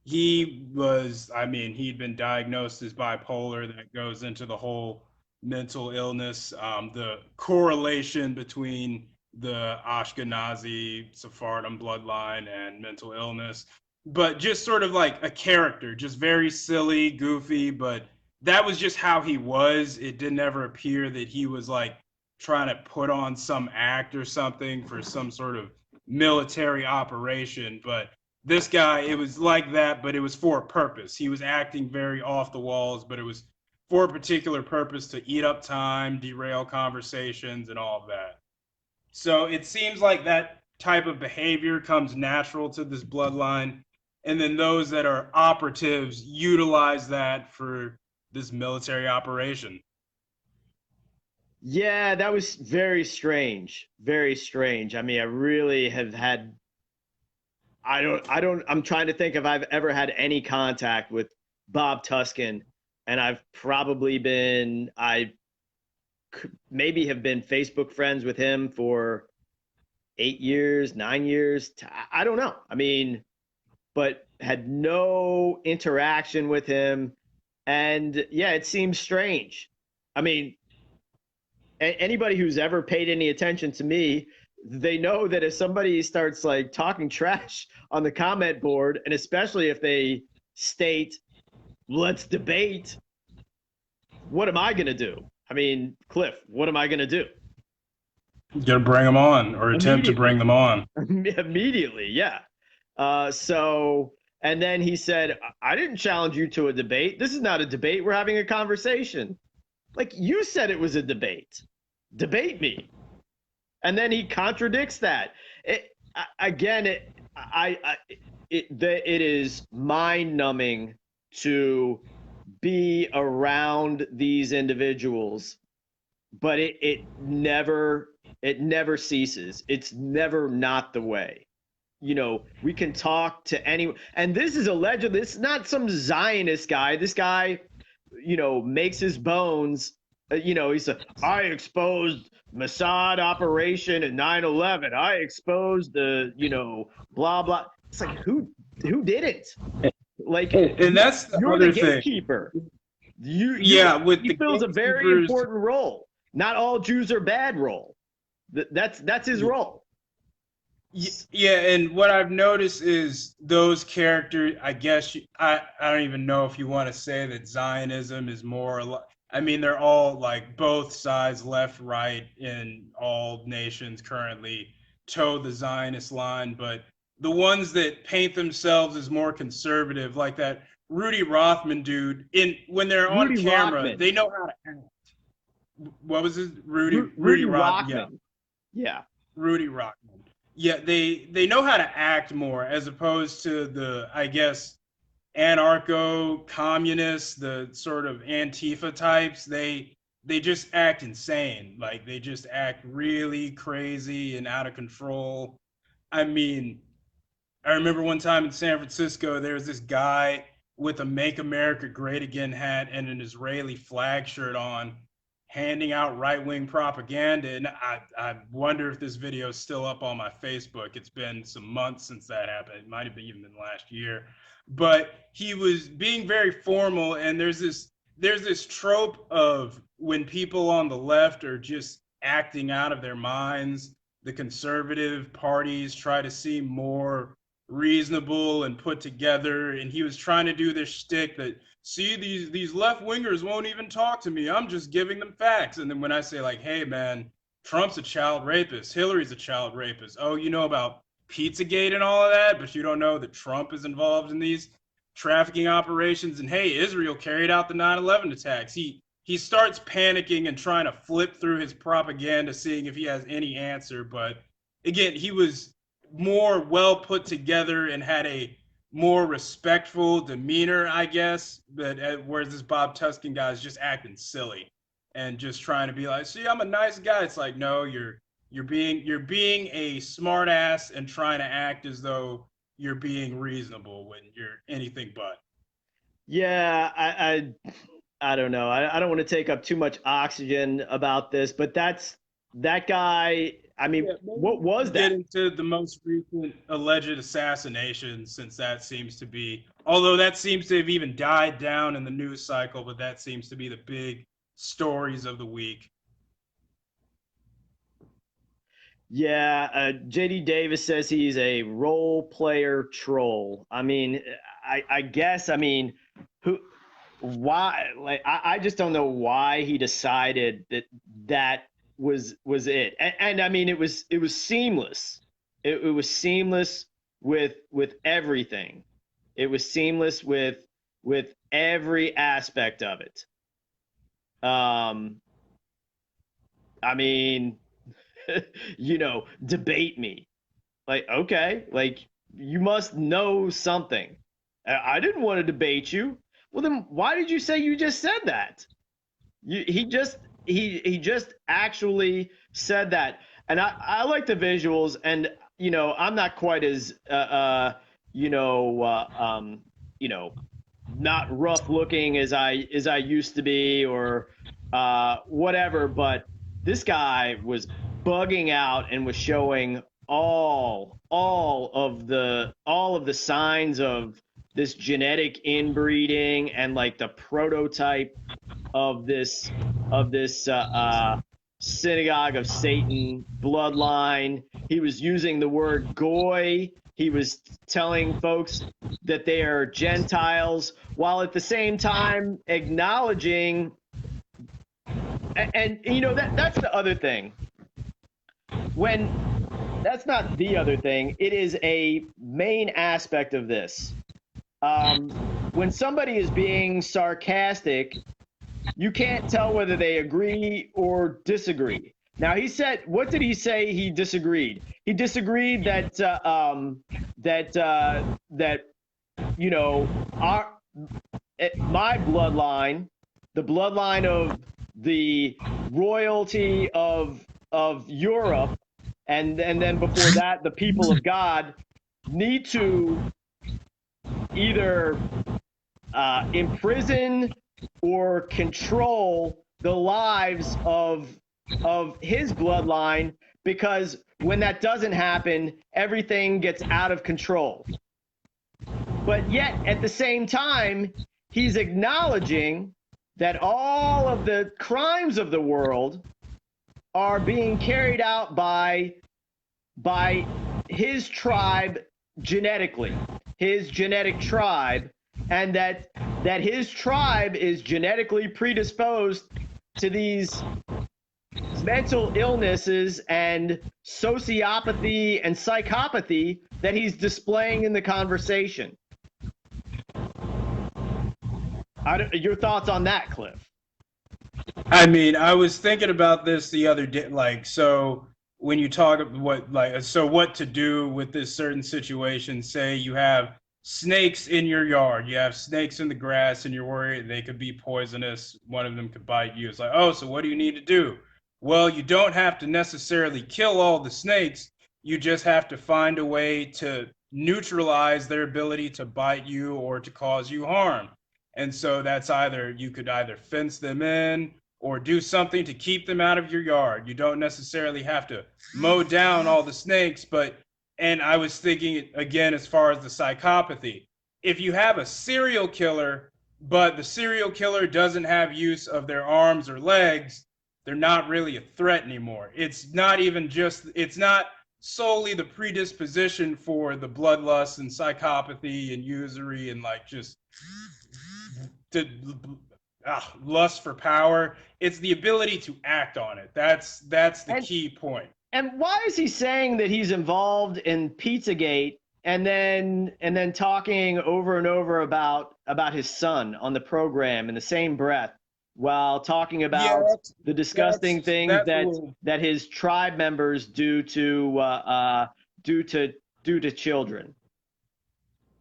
D: He'd been diagnosed as bipolar. That goes into the whole mental illness, the correlation between the Ashkenazi Sephardim bloodline and mental illness. but just sort of like a character, just very silly, goofy, but that was just how he was. It didn't ever appear that he was like trying to put on some act or something for some sort of military operation. But this guy, it was like that, but it was for a purpose. He was acting very off the walls, but it was for a particular purpose to eat up time, derail conversations, and all of that. So it seems like that type of behavior comes natural to this bloodline. And then those that are operatives utilize that for this military operation.
C: Yeah, that was very strange. Very strange. I mean, I really have had I'm trying to think if I've ever had any contact with Bob Tuskin, and I've probably been maybe have been Facebook friends with him for 8 years, 9 years. I don't know. I mean, but had no interaction with him. And yeah, it seems strange. I mean, anybody who's ever paid any attention to me, they know that if somebody starts like talking trash on the comment board, and especially if they state, let's debate, what am I going to do? I mean, Cliff, what am I going to do?
D: You got to bring them on, or attempt to bring them on.
C: Immediately, yeah. And then he said, I didn't challenge you to a debate. This is not a debate. We're having a conversation. Like, you said it was a debate. Debate me. And then he contradicts that. It is mind-numbing to be around these individuals, but it never ceases. It's never not the way. You know, we can talk to anyone, and this is allegedly, it's not some Zionist guy. This guy, you know, makes his bones. You know, he said, I exposed Mossad operation in 9/11. I exposed the, you know, blah blah. It's like, who did it? Like,
D: and that's the
C: you're
D: other
C: the gatekeeper.
D: thing.
C: You
D: he
C: fills a very important role. Not all Jews are bad role. That's his role.
D: Yeah, and what I've noticed is those characters, I guess, I don't even know if you want to say that Zionism is more, I mean, they're all like both sides, left, right, in all nations currently toe the Zionist line, but the ones that paint themselves as more conservative, like that Rudy Rothman dude, when they're on camera, they know how to act. What was his Rudy Rothman? Yeah. Rudy Rothman. Yeah, they know how to act more as opposed to the, I guess, anarcho-communists, the sort of Antifa types. They just act insane. Like, they just act really crazy and out of control. I mean, I remember one time in San Francisco, there was this guy with a Make America Great Again hat and an Israeli flag shirt on, handing out right-wing propaganda. And I wonder if this video is still up on my Facebook. It's been some months since that happened. It might have been even last year. But he was being very formal, and there's this trope of when people on the left are just acting out of their minds, the conservative parties try to seem more reasonable and put together, and he was trying to do this shtick that, see, these left wingers won't even talk to me. I'm just giving them facts. And then when I say, like, hey man, Trump's a child rapist, Hillary's a child rapist. Oh, you know about Pizzagate and all of that, but you don't know that Trump is involved in these trafficking operations. And hey, Israel carried out the 9/11 attacks. He starts panicking and trying to flip through his propaganda, seeing if he has any answer. But again, he was more well put together and had a more respectful demeanor, I guess. But whereas this Bob Tuskin guy is just acting silly and just trying to be like, see, I'm a nice guy. It's like, no, you're being a smart ass and trying to act as though you're being reasonable when you're anything but.
C: Yeah, I don't know. I don't want to take up too much oxygen about this, but that guy. I mean, yeah, what was that?
D: Get into the most recent alleged assassination, since that seems to be, although that seems to have even died down in the news cycle, but that seems to be the big stories of the week.
C: Yeah, JD Davis says he's a role player troll. I mean, I guess, I mean, who, why, like, I just don't know why he decided that that was it. And I mean, it was seamless. It was seamless with everything. It was seamless with every aspect of it. I mean, debate me. Like, okay, like you must know something. I didn't want to debate you. Well, then why did you say you just said that? He just actually said that, and I like the visuals, and I'm not quite as you know you know not rough looking as I used to be, or whatever, but this guy was bugging out and was showing all of the signs of this genetic inbreeding, and like the prototype of this Synagogue of Satan bloodline. He was using the word goy. He was telling folks that they are Gentiles, while at the same time acknowledging, and that's the other thing. When That's not the other thing. It is a main aspect of this. When somebody is being sarcastic, you can't tell whether they agree or disagree. Now, what did he say? He disagreed. He disagreed that my bloodline, the bloodline of the royalty of Europe, and then before that, the people of God, need to either imprison or control the lives of his bloodline, because when that doesn't happen, everything gets out of control. But yet, at the same time, he's acknowledging that all of the crimes of the world are being carried out by his tribe genetically, his genetic tribe, and that his tribe is genetically predisposed to these mental illnesses and sociopathy and psychopathy that he's displaying in the conversation. Your thoughts on that, Cliff?
D: I mean, I was thinking about this the other day. Like, so when you talk what to do with this certain situation, say you have snakes in your yard, you have snakes in the grass, and you're worried they could be poisonous. One of them could bite you. It's like, oh, so what do you need to do? Well, you don't have to necessarily kill all the snakes. You just have to find a way to neutralize their ability to bite you or to cause you harm. And so that's you could either fence them in or do something to keep them out of your yard. You don't necessarily have to mow down all the snakes, and I was thinking again, as far as the psychopathy, if you have a serial killer, but the serial killer doesn't have use of their arms or legs, they're not really a threat anymore. It's not solely the predisposition for the bloodlust and psychopathy and usury and lust for power. It's the ability to act on it. That's the key point.
C: And why is he saying that he's involved in Pizzagate, and then talking over and over about his son on the program in the same breath, while talking about the disgusting things that his tribe members do to children?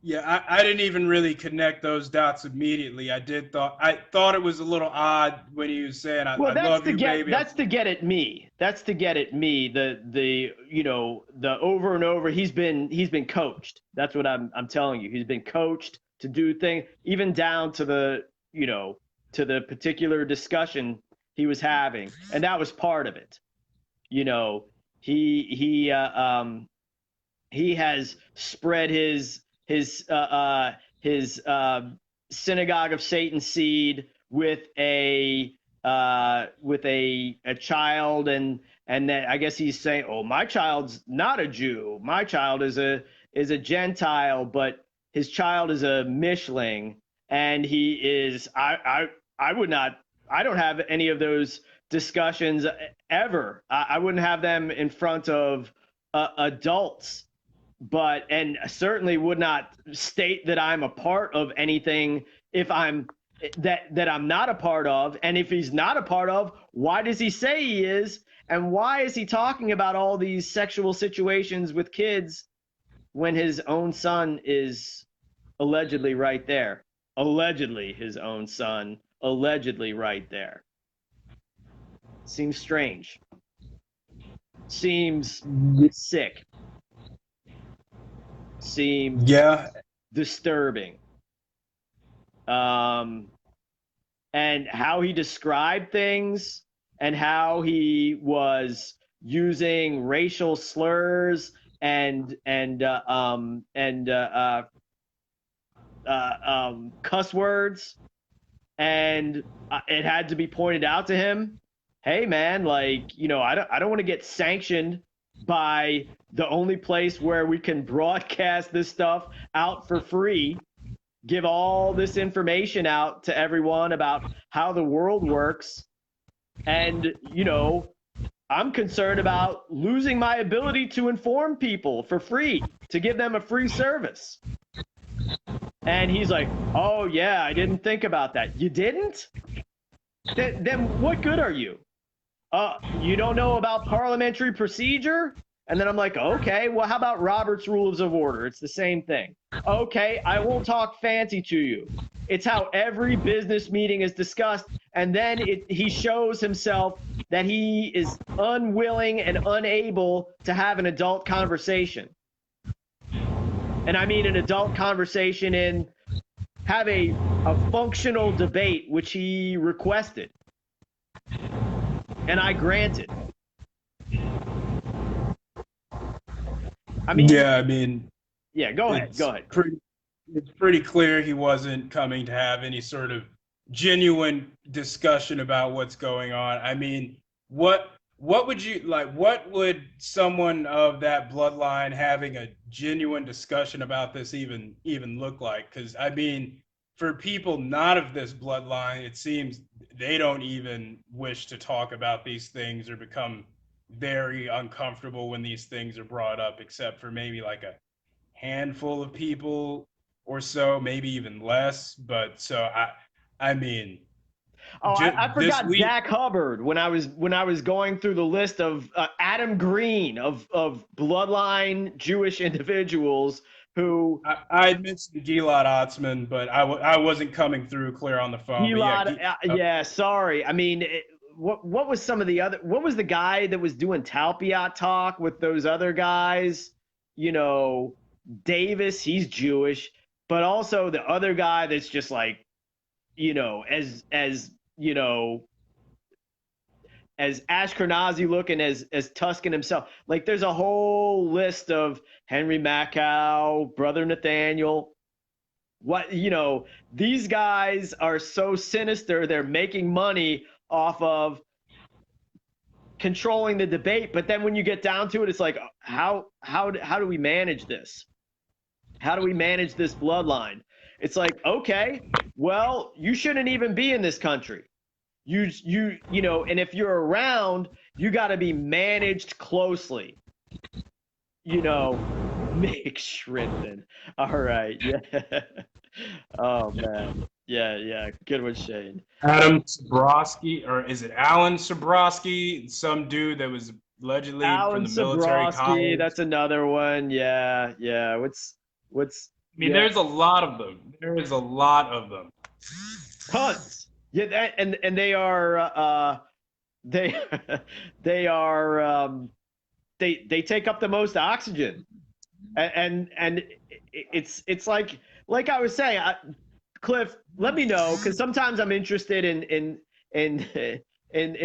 D: Yeah, I didn't even really connect those dots immediately. I thought it was a little odd when you said, "I love you, baby."
C: That's to get at me. That's to get at me. The over and over. He's been coached. That's what I'm telling you. He's been coached to do things, even down to the particular discussion he was having, and that was part of it. He has spread his Synagogue of Satan seed with a with a child, and then I guess he's saying, oh, my child's not a Jew, my child is a Gentile, but his child is a Mishling, and he is I would not, I don't have any of those discussions ever. I wouldn't have them in front of adults, but and certainly would not state that I'm a part of anything if I'm that I'm not a part of. And if he's not a part of, why does he say he is? And why is he talking about all these sexual situations with kids when his own son is allegedly right there? Allegedly his own son, allegedly right there. Seems strange. Seems sick. Seems disturbing. And how he described things, and how he was using racial slurs and cuss words, and it had to be pointed out to him, hey man, like, you know, I don't want to get sanctioned by the only place where we can broadcast this stuff out for free, give all this information out to everyone about how the world works. And, you know, I'm concerned about losing my ability to inform people for free, to give them a free service. And he's like, oh yeah, I didn't think about that. You didn't? Then what good are you? You don't know about parliamentary procedure? And then I'm like, okay, well, how about Robert's Rules of Order? It's the same thing. Okay, I won't talk fancy to you. It's how every business meeting is discussed. And then he shows himself that he is unwilling and unable to have an adult conversation. And I mean an adult conversation in have a functional debate, which he requested. And I granted. I mean, yeah, go ahead.
D: It's pretty clear he wasn't coming to have any sort of genuine discussion about what's going on. I mean, what would you like? What would someone of that bloodline having a genuine discussion about this even look like? Because I mean, for people not of this bloodline, it seems they don't even wish to talk about these things or become very uncomfortable when these things are brought up, except for maybe like a handful of people or so, maybe even less. But so I mean,
C: I forgot Jack Hubbard when I was going through the list of Adam Green of bloodline Jewish individuals who
D: I mentioned Gilad Atzmon, but I wasn't coming through clear on the phone.
C: Yeah, sorry. I mean, what was some of the other? What was the guy that was doing Talpiot talk with those other guys? You know, Davis, he's Jewish, but also the other guy that's just like, you know, as you know, as Ashkenazi looking as Tuskin himself. Like, there's a whole list of Henry Macau, Brother Nathaniel. What, you know, these guys are so sinister. They're making money off of controlling the debate. But then when you get down to it, it's like, how do we manage this? How do we manage this bloodline? It's like, okay, well, you shouldn't even be in this country. You know, and if you're around, you got to be managed closely. You know, Mick Shrimpton. All right, yeah. Oh man, yeah. Good one, Shane.
D: Adam Sabrowski, or is it Alan Sabrowski? Some dude that was allegedly
C: Alan
D: from the military college.
C: That's another one. Yeah. What's?
D: I mean, there's a lot of them. There is a lot of them.
C: Tons. Yeah, and they are they take up the most oxygen, and it's like I was saying, Cliff, let me know, because sometimes I'm interested in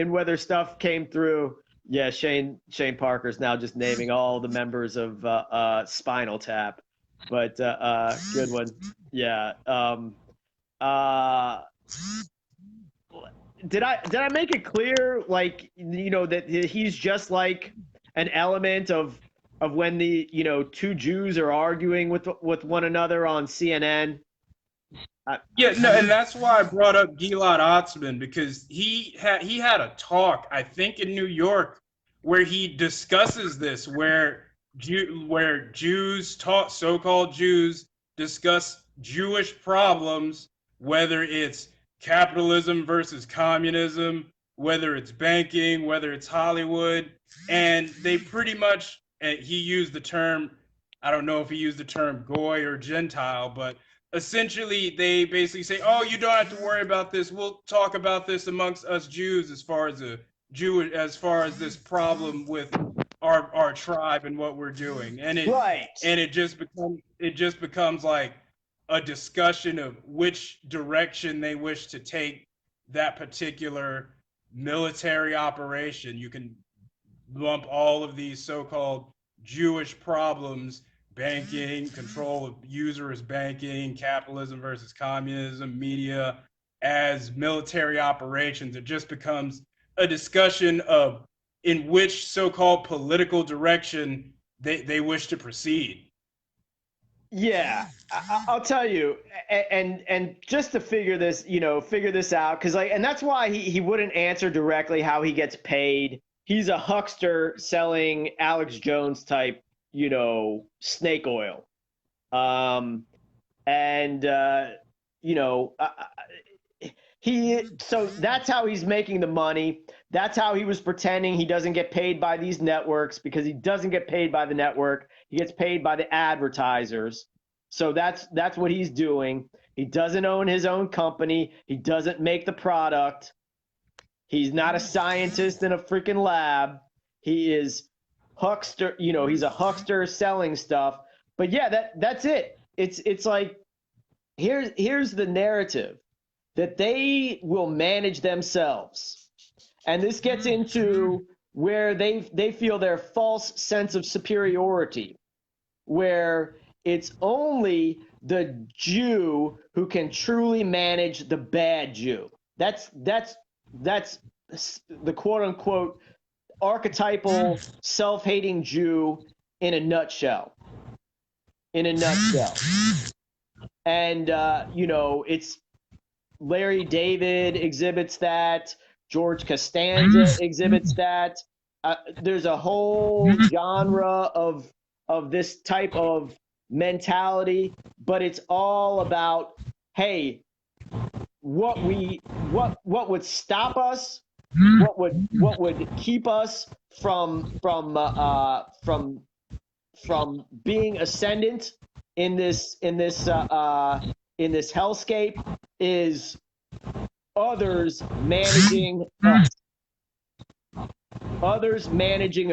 C: whether stuff came through. Yeah, Shane Parker's now just naming all the members of Spinal Tap, but good one. Yeah. did I make it clear, like, that he's just like an element of when the two Jews are arguing with one another on CNN?
D: Yeah, no, and that's why I brought up Gilad Atzmon, because he had a talk, I think in New York, where he discusses this, where Jews, so-called Jews, discuss Jewish problems, whether it's capitalism versus communism, whether it's banking, whether it's Hollywood, and they pretty much, he used the term, I don't know if he used the term goy or Gentile, but essentially they basically say, oh, you don't have to worry about this, we'll talk about this amongst us Jews, as far as this problem with our tribe and what we're doing. And it just becomes like a discussion of which direction they wish to take that particular military operation. You can lump all of these so-called Jewish problems, banking, control of users banking, capitalism versus communism, media, as military operations. It just becomes a discussion of in which so-called political direction they wish to proceed.
C: Yeah, I'll tell you, and just to figure this out, because and that's why he wouldn't answer directly how he gets paid. He's a huckster selling Alex Jones type, snake oil. So that's how he's making the money. That's how he was pretending he doesn't get paid by these networks, because he doesn't get paid by the network. He gets paid by the advertisers. So that's what he's doing. He doesn't own his own company. He doesn't make the product. He's not a scientist in a freaking lab. He is huckster, he's a huckster selling stuff. But yeah, that's it. It's like, here's the narrative, that they will manage themselves. And this gets into where they feel their false sense of superiority, where it's only the Jew who can truly manage the bad Jew. That's the quote unquote archetypal self-hating Jew in a nutshell. And it's Larry David exhibits that, George Costanza exhibits that. There's a whole genre of this type of mentality, but it's all about, hey, what would stop us, what would keep us from being ascendant in this hellscape is others managing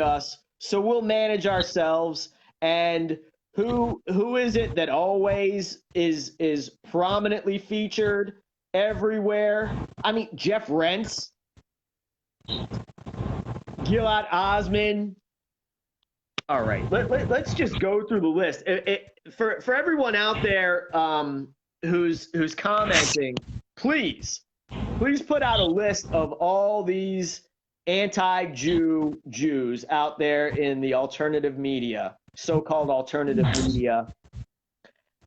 C: us. So we'll manage ourselves. And who is it that always is prominently featured everywhere? I mean, Jeff Rentz, Gilad Atzmon. All right, let's just go through the list. For everyone out there who's commenting, please put out a list of all these anti-Jews out there in the alternative media, so-called alternative media.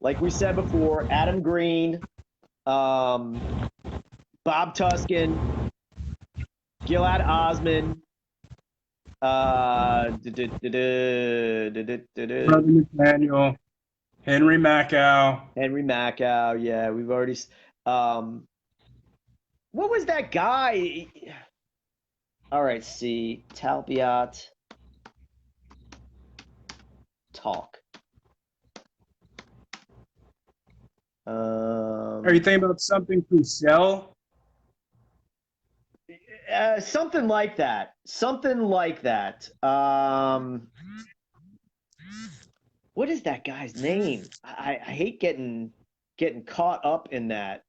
C: Like we said before, Adam Green, Bob Tuskin, Gilad Atzmon,
D: McDaniel, Henry Macau.
C: Yeah, we've already. What was that guy? All right, see, Talpiot. Talk.
D: Are you thinking about something to sell?
C: Something like that. What is that guy's name? I hate getting caught up in that.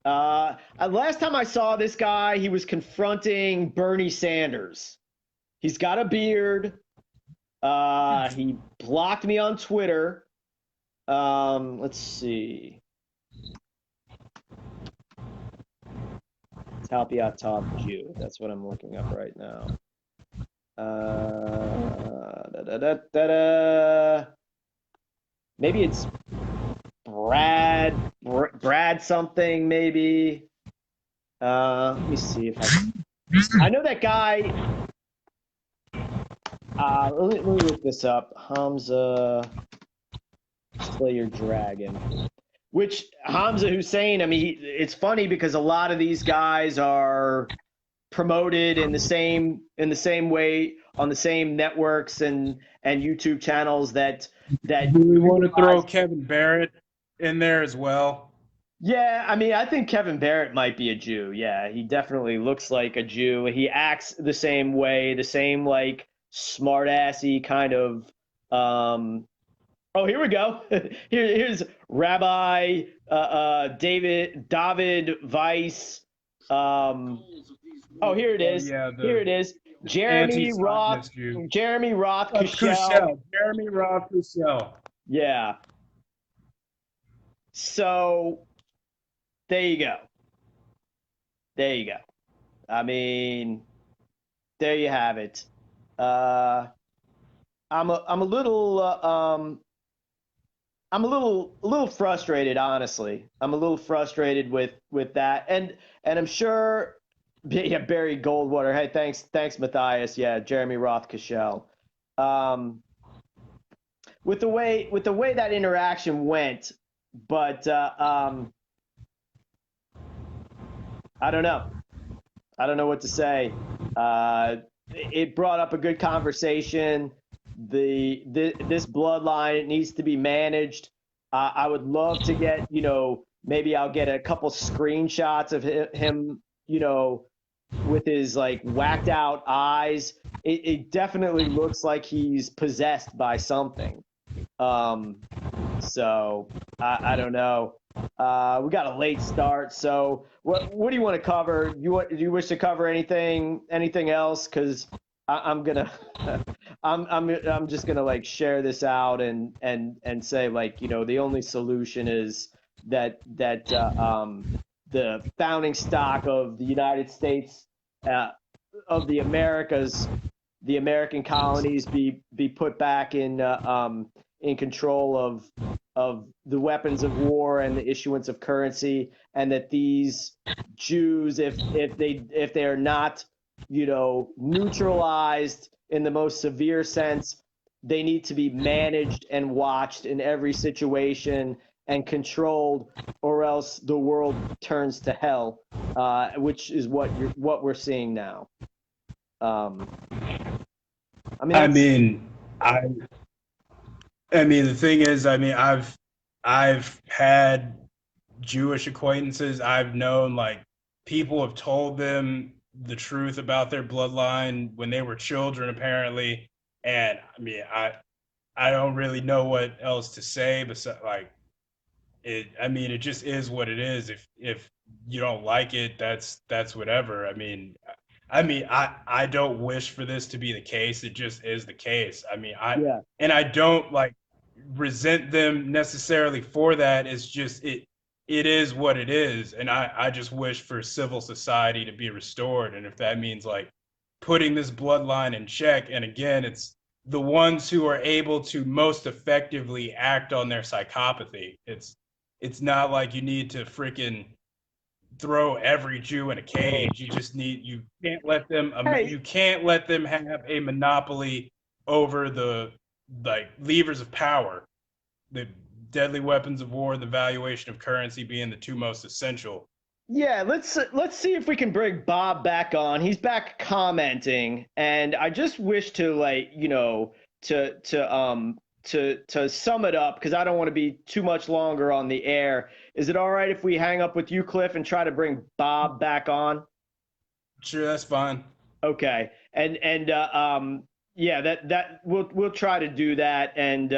C: Last time I saw this guy, he was confronting Bernie Sanders. He's got a beard. He blocked me on Twitter. Let's see. Talpiotov Jew. That's what I'm looking up right now. Maybe it's Brad something, maybe. Let me see if I know that guy. Let me look this up. Hamza Slayer Dragon. Which Hamza Hussein, I mean, it's funny because a lot of these guys are promoted in the same way on the same networks and YouTube channels that
D: Do we want to throw Kevin Barrett in there as well?
C: Yeah, I mean, I think Kevin Barrett might be a Jew. Yeah, he definitely looks like a Jew. He acts the same way, the same like smart-assy kind of oh, here we go. Here's Rabbi David Weiss. Oh, here it is.
D: Yeah,
C: Here it is. Jeremy Roth. Jeremy Roth Kushel.
D: Jeremy Roth Kushel.
C: Yeah. So there you go. There you go. I mean, there you have it. I'm a little frustrated, honestly. I'm a little frustrated with that, and I'm sure. Yeah, Barry Goldwater. Hey, thanks, Matthias. Yeah, Jeremy Roth Kushel. With the way that interaction went, but I don't know. I don't know what to say. It brought up a good conversation. This bloodline, it needs to be managed. I would love to get, maybe I'll get a couple screenshots of him, with his like whacked out eyes. It definitely looks like he's possessed by something. So I don't know. We got a late start, so what do you want to cover? Do you wish to cover anything else? Because I'm gonna I'm just gonna like share this out and say like the only solution is that the founding stock of the United States of the Americas, the American colonies be put back in control of the weapons of war and the issuance of currency, and that these Jews, if they are not neutralized in the most severe sense, they need to be managed and watched in every situation and controlled, or else the world turns to hell, which is what we're seeing now. I mean,
D: the thing is, I've had Jewish acquaintances. I've known like people have told them the truth about their bloodline when they were children, apparently. And I don't really know what else to say, but like it just is what it is. If you don't like it, that's whatever. I don't wish for this to be the case. It just is the case. And I don't like resent them necessarily for that. It's just it is what it is. And I just wish for civil society to be restored. And if that means like putting this bloodline in check, and again, it's the ones who are able to most effectively act on their psychopathy. It's not like you need to freaking throw every Jew in a cage. You can't let them have a monopoly over the like levers of power, the deadly weapons of war, the valuation of currency being the two most essential.
C: Yeah, let's see if we can bring Bob back on. He's back commenting, and I just wish to like to sum it up, because I don't want to be too much longer on the air. Is it all right if we hang up with you, Cliff, and try to bring Bob back on?
D: Sure, that's fine.
C: Okay, and yeah, that we'll try to do that, and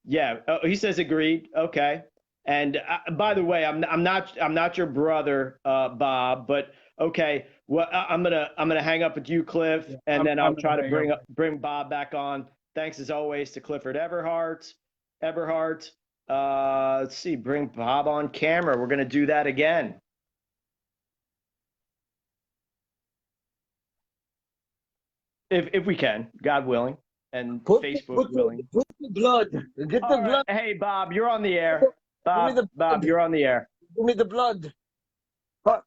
C: yeah, he says agreed. Okay, and by the way, I'm not your brother, Bob, but okay. Well, I'm gonna hang up with you, Cliff, and then I'll try to bring Bob back on. Thanks as always to Clifford Eberhardt. Let's see, bring Bob on camera. We're gonna do that again. if we can, God willing, and
E: Put
C: Facebook willing.
E: put the blood. Get the
C: All right.
E: blood.
C: Hey, Bob, you're on the air.
E: Give me the
C: Bob,
E: blood.
C: you're on the air.
E: Give me the blood.
C: Bob,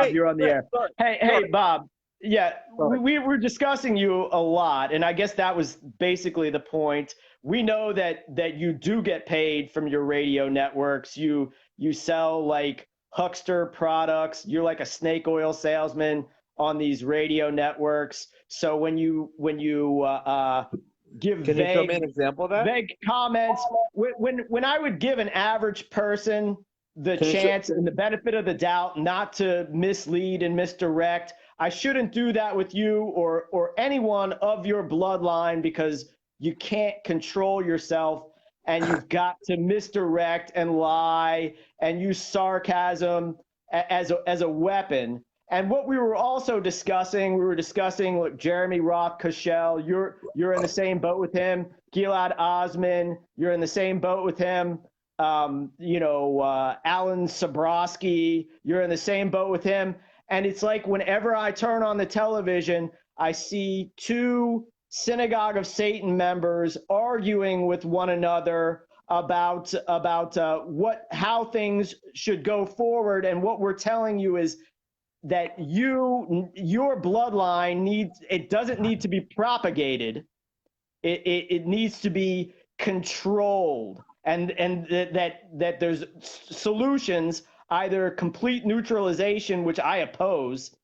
B: hey,
C: you're on the air.
B: sorry.
C: Hey, Bob. Yeah,
B: Sorry.
C: we were discussing you a lot, and I guess that was basically the point. We know that you do get paid from your radio networks. You sell like huckster products. You're like a snake oil salesman on these radio networks. So when you give
B: Can you show me an example of that?
C: vague comments, when I would give an average person the
B: Can you
C: chance and the benefit of the doubt not to mislead and misdirect, I shouldn't do that with you or anyone of your bloodline, because you can't control yourself and you've got to misdirect and lie and use sarcasm as a weapon. And what we were also discussing, with Jeremy Roth Kushel. You're in the same boat with him. Gilad Osman, you're in the same boat with him. Alan Sabrowski, you're in the same boat with him. And it's like whenever I turn on the television, I see two Synagogue of Satan members arguing with one another about how things should go forward. And what we're telling you is that your bloodline doesn't need to be propagated. It needs to be controlled, and that there's solutions, either complete neutralization, which I oppose,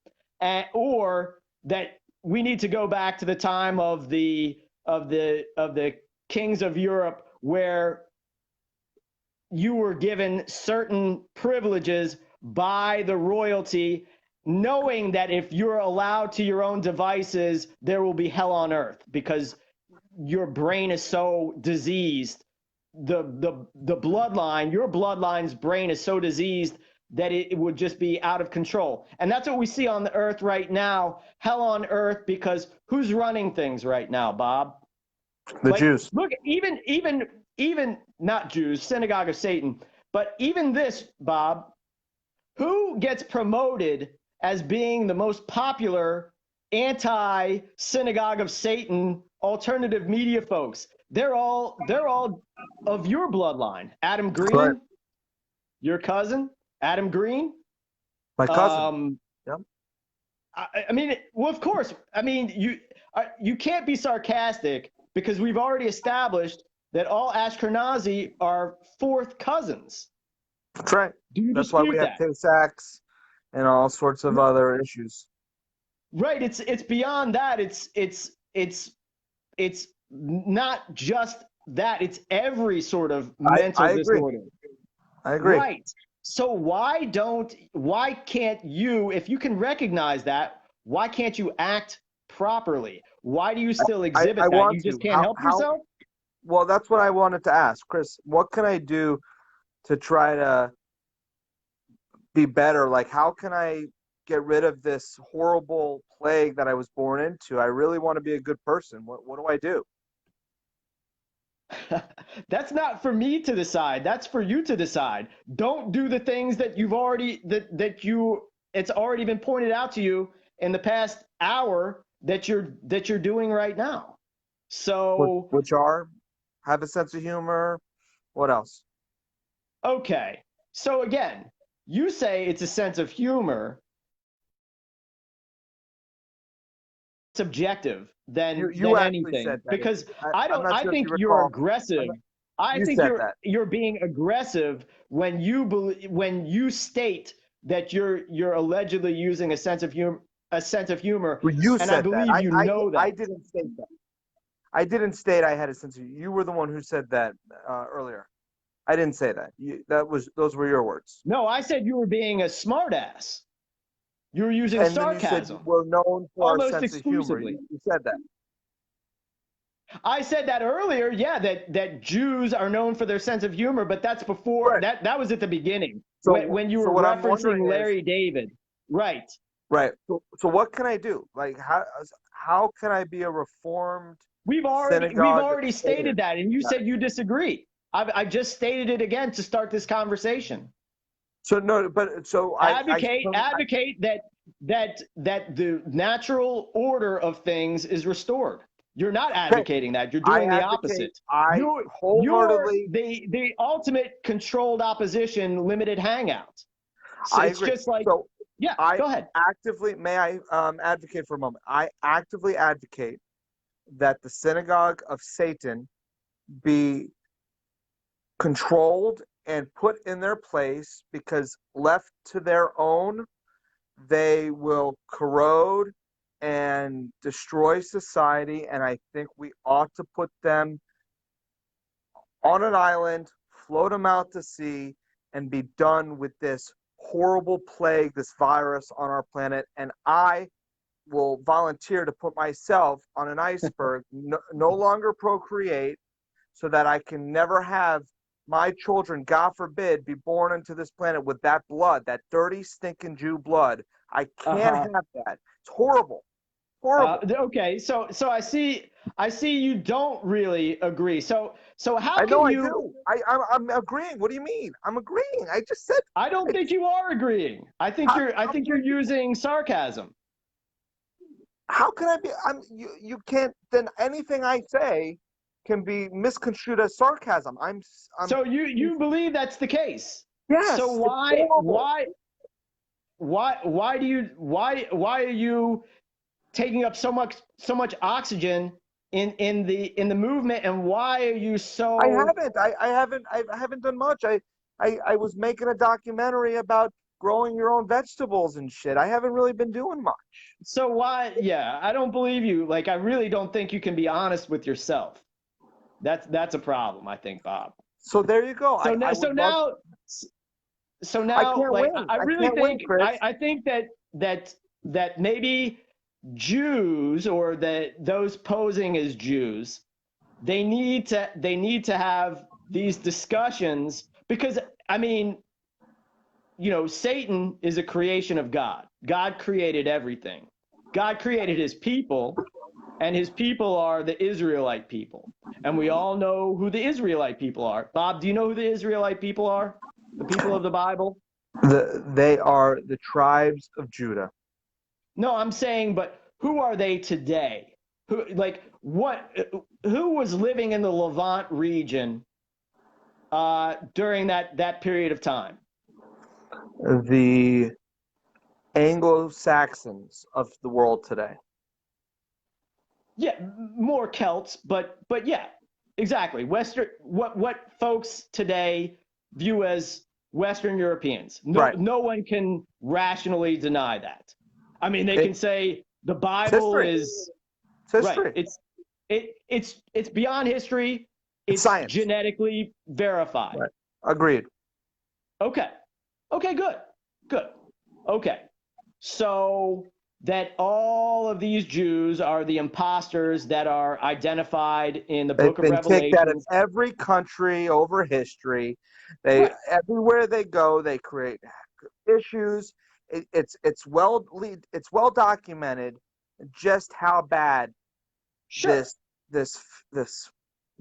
C: or that we need to go back to the time of the kings of Europe, where you were given certain privileges by the royalty, knowing that if you're allowed to your own devices, there will be hell on earth because your brain is so diseased. The bloodline, your bloodline's brain is so diseased that it would just be out of control. And that's what we see on the earth right now, hell on earth, because who's running things right now, Bob?
B: The Jews.
C: Look, even not Jews, Synagogue of Satan, but even this, Bob, who gets promoted as being the most popular anti-Synagogue of Satan alternative media folks? They're all of your bloodline. Adam Green,
B: Right.
C: Your cousin, Adam Green.
B: My cousin. Yep.
C: I mean, well, of course. I mean, you can't be sarcastic, because we've already established that all Ashkenazi are fourth cousins.
B: That's right.
C: Do you
B: That's why we
C: dispute
B: have
C: that?
B: Tay-Sachs and all sorts of other issues.
C: Right. It's beyond that. It's not just that. It's every sort of mental
B: I agree.
C: disorder.
B: I agree.
C: Right. So why can't you, if you can recognize that, why can't you act properly? Why do you still exhibit that? You just can't help yourself?
B: Well, that's what I wanted to ask. Chris, what can I do to try to be better? Like, how can I get rid of this horrible plague that I was born into? I really want to be a good person. What do I do?
C: That's not for me to decide. That's for you to decide. Don't do the things that it's already been pointed out to you in the past hour that you're doing right now. So,
B: which are have a sense of humor. What else?
C: Okay. So again, you say it's a sense of humor. Subjective than anything,
B: said that.
C: because I
B: sure
C: think you're aggressive. I think you're being aggressive when you state that you're allegedly using a sense of humor.
B: Well, you
C: and
B: said
C: I believe
B: that.
C: you know that.
B: I didn't state that. I didn't state I had a sense of humor. You were the one who said that earlier. I didn't say that. Those were your words.
C: No, I said you were being a smartass. You were using sarcasm.
B: You said we're known for
C: almost
B: our sense
C: exclusively.
B: of humor. You said that.
C: I said that earlier, yeah, that Jews are known for their sense of humor, but that's before,
B: right.
C: that was at the beginning,
B: So,
C: when you
B: so
C: were
B: what I'm
C: referencing
B: wondering
C: Larry David. Right.
B: Right. So what can I do? Like, how can I be a reformed
C: We've already
B: Synagogue of
C: stated
B: Satan?
C: that, and you said you disagree. I just stated it again to start this conversation.
B: So no, but so
C: advocate that that the natural order of things is restored. You're not advocating that. You're doing the opposite.
B: I
C: You're
B: wholeheartedly.
C: the ultimate controlled opposition, limited hangout. So
B: I
C: it's
B: agree.
C: just like,
B: So
C: yeah,
B: I
C: go ahead.
B: actively, may I advocate for a moment? I actively advocate that the Synagogue of Satan be controlled and put in their place, because left to their own, they will corrode and destroy society. And I think we ought to put them on an island, float them out to sea, and be done with this horrible plague, this virus on our planet. And I will volunteer to put myself on an iceberg, no longer procreate, so that I can never have my children, God forbid, be born into this planet with that blood, that dirty, stinking Jew blood. I can't have that. It's horrible. Horrible.
C: Okay, so I see you don't really agree. So how
B: I know
C: can
B: I
C: you?
B: do. I'm agreeing. What do you mean? I'm agreeing. I just said.
C: I don't think you are agreeing. I think you're using sarcasm.
B: How can I be? You can't. Then anything I say can be misconstrued as sarcasm.
C: So you believe that's the case?
B: Yes.
C: So why are you taking up so much oxygen in the movement, and why are you so?
B: I haven't done much. I was making a documentary about growing your own vegetables and shit. I haven't really been doing much.
C: So why? Yeah, I don't believe you. Like, I really don't think you can be honest with yourself. That's a problem, I think, Bob.
B: So there you go.
C: So now, like, I really think I think that maybe Jews, or that those posing as Jews, they need to have these discussions, because I mean, Satan is a creation of God. God created everything. God created his people, and his people are the Israelite people. And we all know who the Israelite people are. Bob, do you know who the Israelite people are? The people of the Bible?
B: They are the tribes of Judah.
C: No, I'm saying, but who are they today? Who was living in the Levant region during that period of time?
B: The Anglo-Saxons of the world today.
C: Yeah, more Celts, but yeah, exactly. What folks today view as Western Europeans. No one can rationally deny that. I mean, they can say the Bible is history. Right. It's beyond history. It's science. Genetically verified.
B: Right. Agreed.
C: Okay. Good. Okay. So that all of these Jews are the imposters that are identified in the book of Revelation.
B: They've been kicked out of every country over history. Everywhere they go, they create issues. It's well documented just how bad this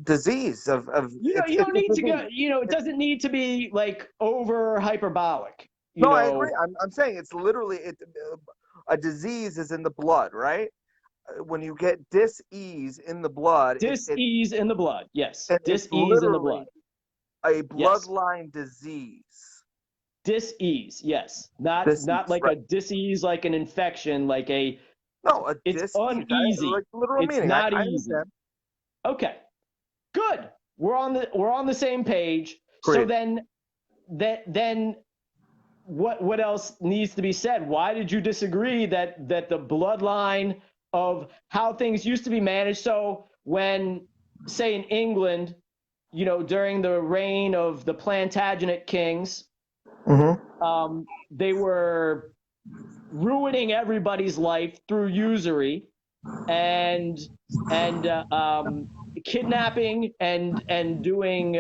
B: disease of
C: you don't need to go. It doesn't need to be like over hyperbolic.
B: I agree. I'm saying it's literally a disease is in the blood, right? When you get dis-ease in the blood.
C: Dis-ease in the blood, yes.
B: Dis-ease
C: in the blood.
B: A bloodline disease.
C: Dis-ease, yes. Not like a dis-ease, like an infection, like a.
B: No,
C: it's uneasy.
B: Like literal
C: it's
B: meaning.
C: not
B: I
C: easy.
B: understand.
C: Okay, good. We're on the same page.
B: Great.
C: So then. What else needs to be said? Why did you disagree that the bloodline of how things used to be managed? So when, say, in England, during the reign of the Plantagenet kings, they were ruining everybody's life through usury and kidnapping and doing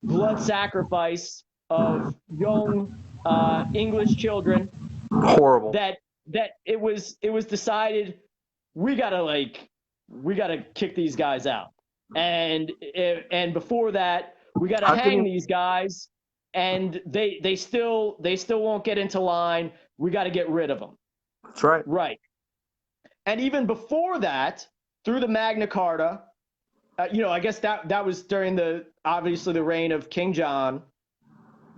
C: blood sacrifice of young English children.
B: Horrible.
C: That it was decided we gotta kick these guys out, and before that we gotta hang these guys, and they still won't get into line. We got to get rid of them.
B: That's right.
C: Right. And even before that, through the Magna Carta, I guess that was during obviously the reign of King John.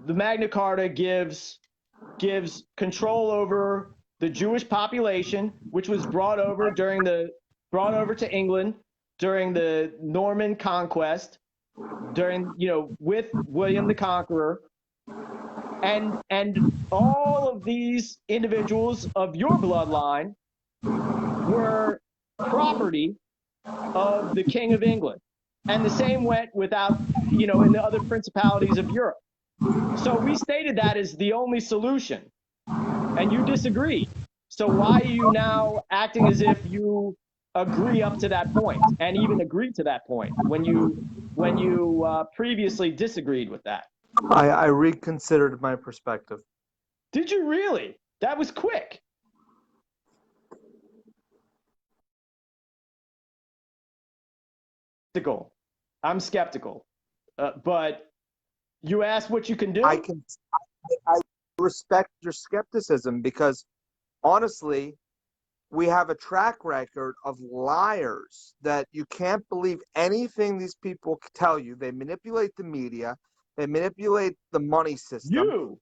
C: The Magna Carta gives control over the Jewish population, which was brought over to England during the Norman conquest, with William the Conqueror, and all of these individuals of your bloodline were property of the King of England. And the same went without, in the other principalities of Europe. So we stated that as the only solution, and you disagreed. So why are you now acting as if you agree up to that point, and even agree to that point when you previously disagreed with that?
B: I reconsidered my perspective.
C: Did you really? That was quick. I'm skeptical, but you asked what you can do.
B: I respect your skepticism because, honestly, we have a track record of liars that you can't believe anything these people tell you. They manipulate the media. They manipulate the money system.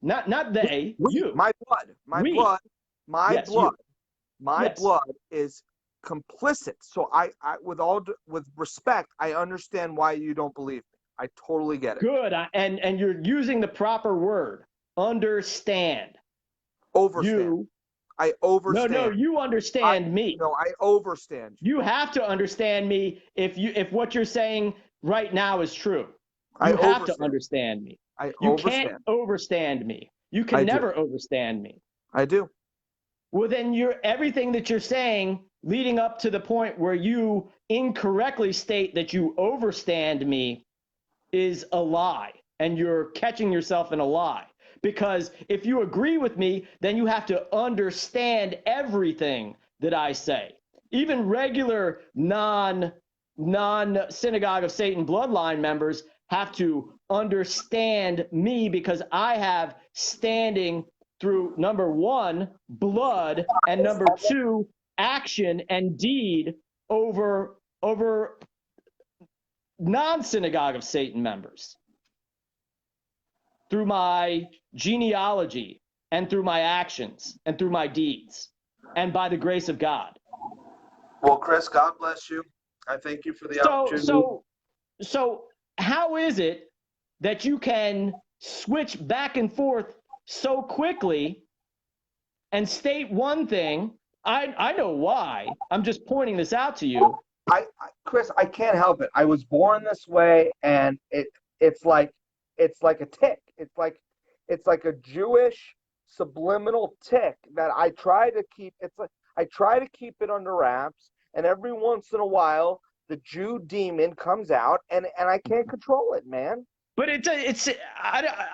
C: Not they. You.
B: My blood. My blood is complicit. So I with respect, I understand why you don't believe me. I totally get it.
C: Good. And you're using the proper word. Understand.
B: Overstand. I overstand.
C: No, you understand me.
B: No, I overstand.
C: You have to understand me if what you're saying right now is true. You have to understand me. You can't overstand me. You can never overstand me.
B: I do.
C: Well, then everything that you're saying leading up to the point where you incorrectly state that you overstand me is a lie, and you're catching yourself in a lie. Because if you agree with me, then you have to understand everything that I say. Even regular non-Synagogue of Satan bloodline members have to understand me because I have standing through, number one, blood, and number two, action and deed over non-Synagogue of Satan members. Through my genealogy and through my actions and through my deeds and by the grace of God.
B: Well, Chris, God bless you. I thank you for the opportunity.
C: So how is it that you can switch back and forth so quickly and state one thing? I know why. I'm just pointing this out to you.
B: Chris, I can't help it. I was born this way, and it's like a tick. It's like a Jewish subliminal tick that I try to keep. I try to keep it under wraps, and every once in a while, the Jew demon comes out, and I can't control it, man.
C: But I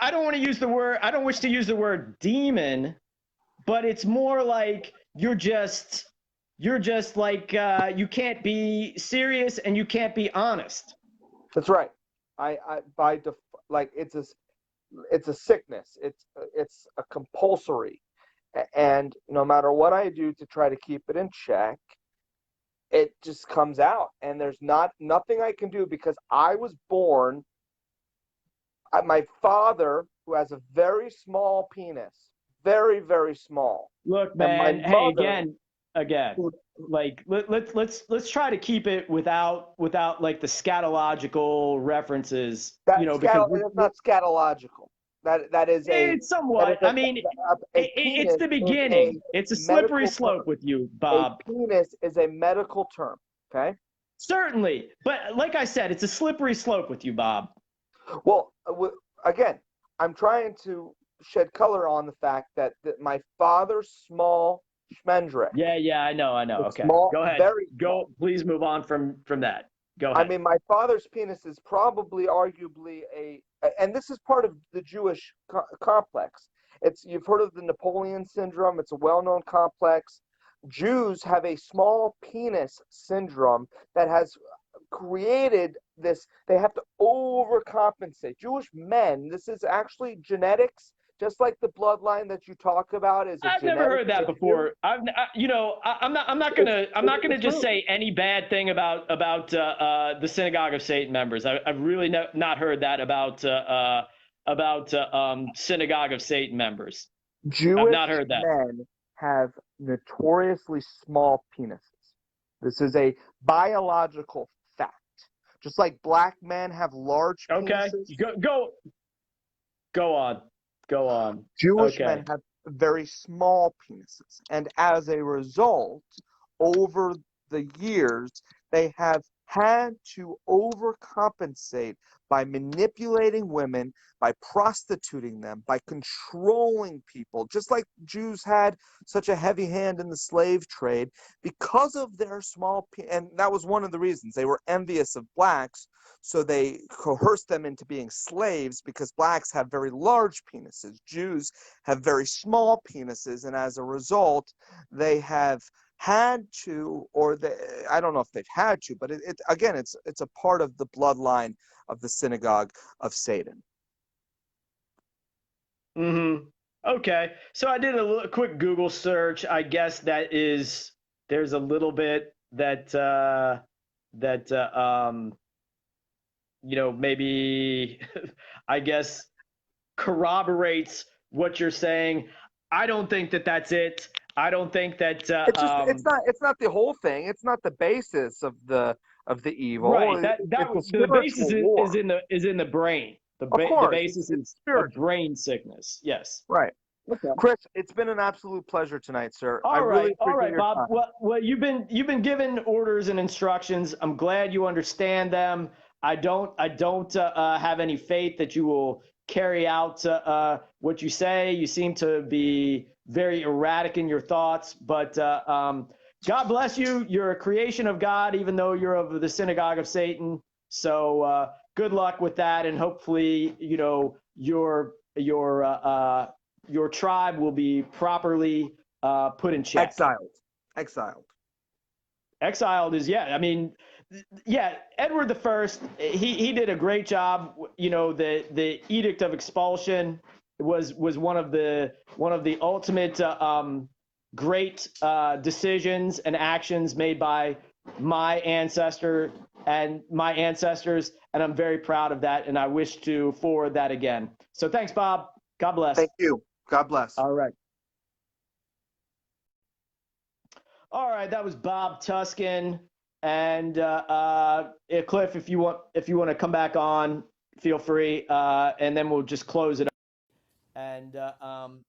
C: don't want to use the word. I don't wish to use the word demon, but it's more like you're just like you can't be serious and you can't be honest.
B: That's right. It's a sickness. It's a compulsory, and no matter what I do to try to keep it in check, it just comes out, and there's nothing I can do because I was born. My father, who has a very small penis, very, very small.
C: Look, man. Hey, again. Like let's try to keep it without like the scatological references. Because
B: it's not scatological. That is
C: it's somewhat. It's the beginning. It's a slippery slope with you, Bob.
B: A penis is a medical term. Okay.
C: Certainly, but like I said, it's a slippery slope with you, Bob.
B: Well, again, I'm trying to shed color on the fact that my father's small schmendrick.
C: Yeah, I know. Okay,
B: small,
C: go ahead. Please move on from that. Go ahead.
B: I mean, my father's penis is probably, arguably, and this is part of the Jewish complex. You've heard of the Napoleon syndrome. It's a well-known complex. Jews have a small penis syndrome that has created this. They have to overcompensate. Jewish men, this is actually genetics. just like the bloodline that you talk about is a
C: I've never
B: genetic
C: heard that
B: issue.
C: before. I'm not gonna just say any bad thing about the Synagogue of Satan members. I've really not heard that about Synagogue of Satan members. I've
B: Jewish
C: not heard that.
B: men have notoriously small penises. This is a biological fact. Just like black men have large
C: Okay,
B: penises,
C: go on.
B: Jewish
C: Okay.
B: men have very small penises. And as a result, over the years, they have had to overcompensate by manipulating women, by prostituting them, by controlling people, just like Jews had such a heavy hand in the slave trade because of their small and that was one of the reasons they were envious of blacks, so they coerced them into being slaves because blacks have very large penises, Jews have very small penises, and as a result they have had to, or I don't know if they've had to, but again, it's a part of the bloodline of the Synagogue of Satan.
C: Mm-hmm. Okay. So I did a quick Google search. I guess there's a little bit that maybe I guess corroborates what you're saying. I don't think that's it. I don't think that
B: it's not the whole thing. It's not the basis of the evil.
C: Right. The basis is in the brain. The basis is of brain sickness. Yes.
B: Right.
C: Okay.
B: Chris, it's been an absolute pleasure tonight, sir.
C: All
B: I really
C: right,
B: appreciate your
C: Bob.
B: time.
C: Well, you've been given orders and instructions. I'm glad you understand them. I don't have any faith that you will carry out what you say. You seem to be very erratic in your thoughts, but God bless you. You're a creation of God, even though you're of the Synagogue of Satan. So good luck with that, and hopefully, your tribe will be properly put in check. Exiled is, yeah. I mean, yeah. Edward the First, he did a great job. The Edict of Expulsion was one of the ultimate great decisions and actions made by my ancestors, and I'm very proud of that, and I wish to forward that again. So thanks, Bob. God bless.
B: Thank you. God bless.
C: All right. All right, that was Bob Tuskin, and Cliff, if you want to come back on, feel free, and then we'll just close it up, and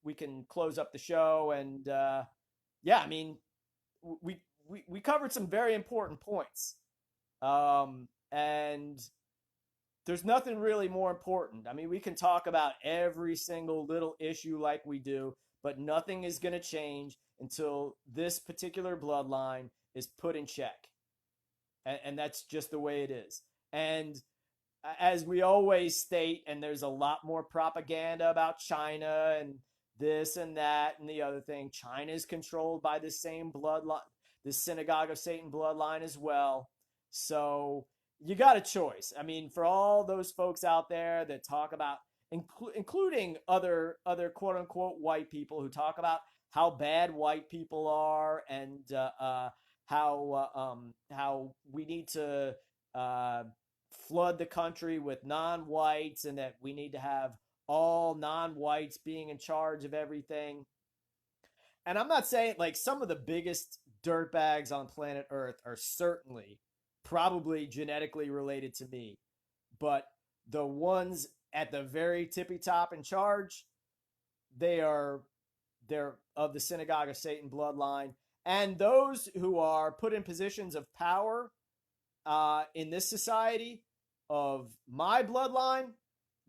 C: we can close up the show. And yeah, I mean, we covered some very important points, and there's nothing really more important. I mean, we can talk about every single little issue like we do, but nothing is going to change until this particular bloodline is put in check. And that's just the way it is. And as we always state, and there's a lot more propaganda about China and this and that and the other thing, China is controlled by the same bloodline, the Synagogue of Satan bloodline as well. So you got a choice. I mean, for all those folks out there that talk about, including other quote unquote white people who talk about how bad white people are, and how we need to flood the country with non-whites, and that we need to have all non-whites being in charge of everything. And I'm not saying, like, some of the biggest dirtbags on planet Earth are certainly probably genetically related to me, but the ones at the very tippy top in charge, they're of the Synagogue of Satan bloodline. And those who are put in positions of power in this society of my bloodline,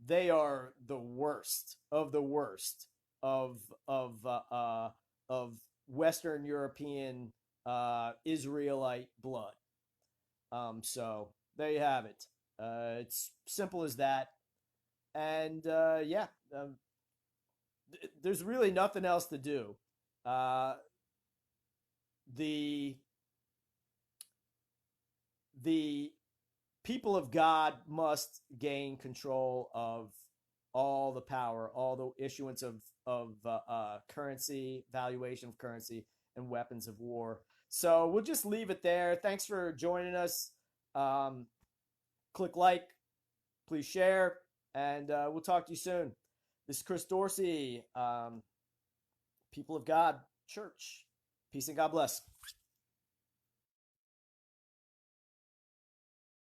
C: they are the worst of the worst of Western European Israelite blood. So there you have it. It's simple as that. And yeah, there's really nothing else to do. The people of God must gain control of
A: all the power, all the issuance of currency, valuation of currency, and weapons of war. So we'll just leave it there. Thanks for joining us. Click like, please share, and we'll talk to you soon. This is Chris Dorsey, People of God Church. Peace and God bless.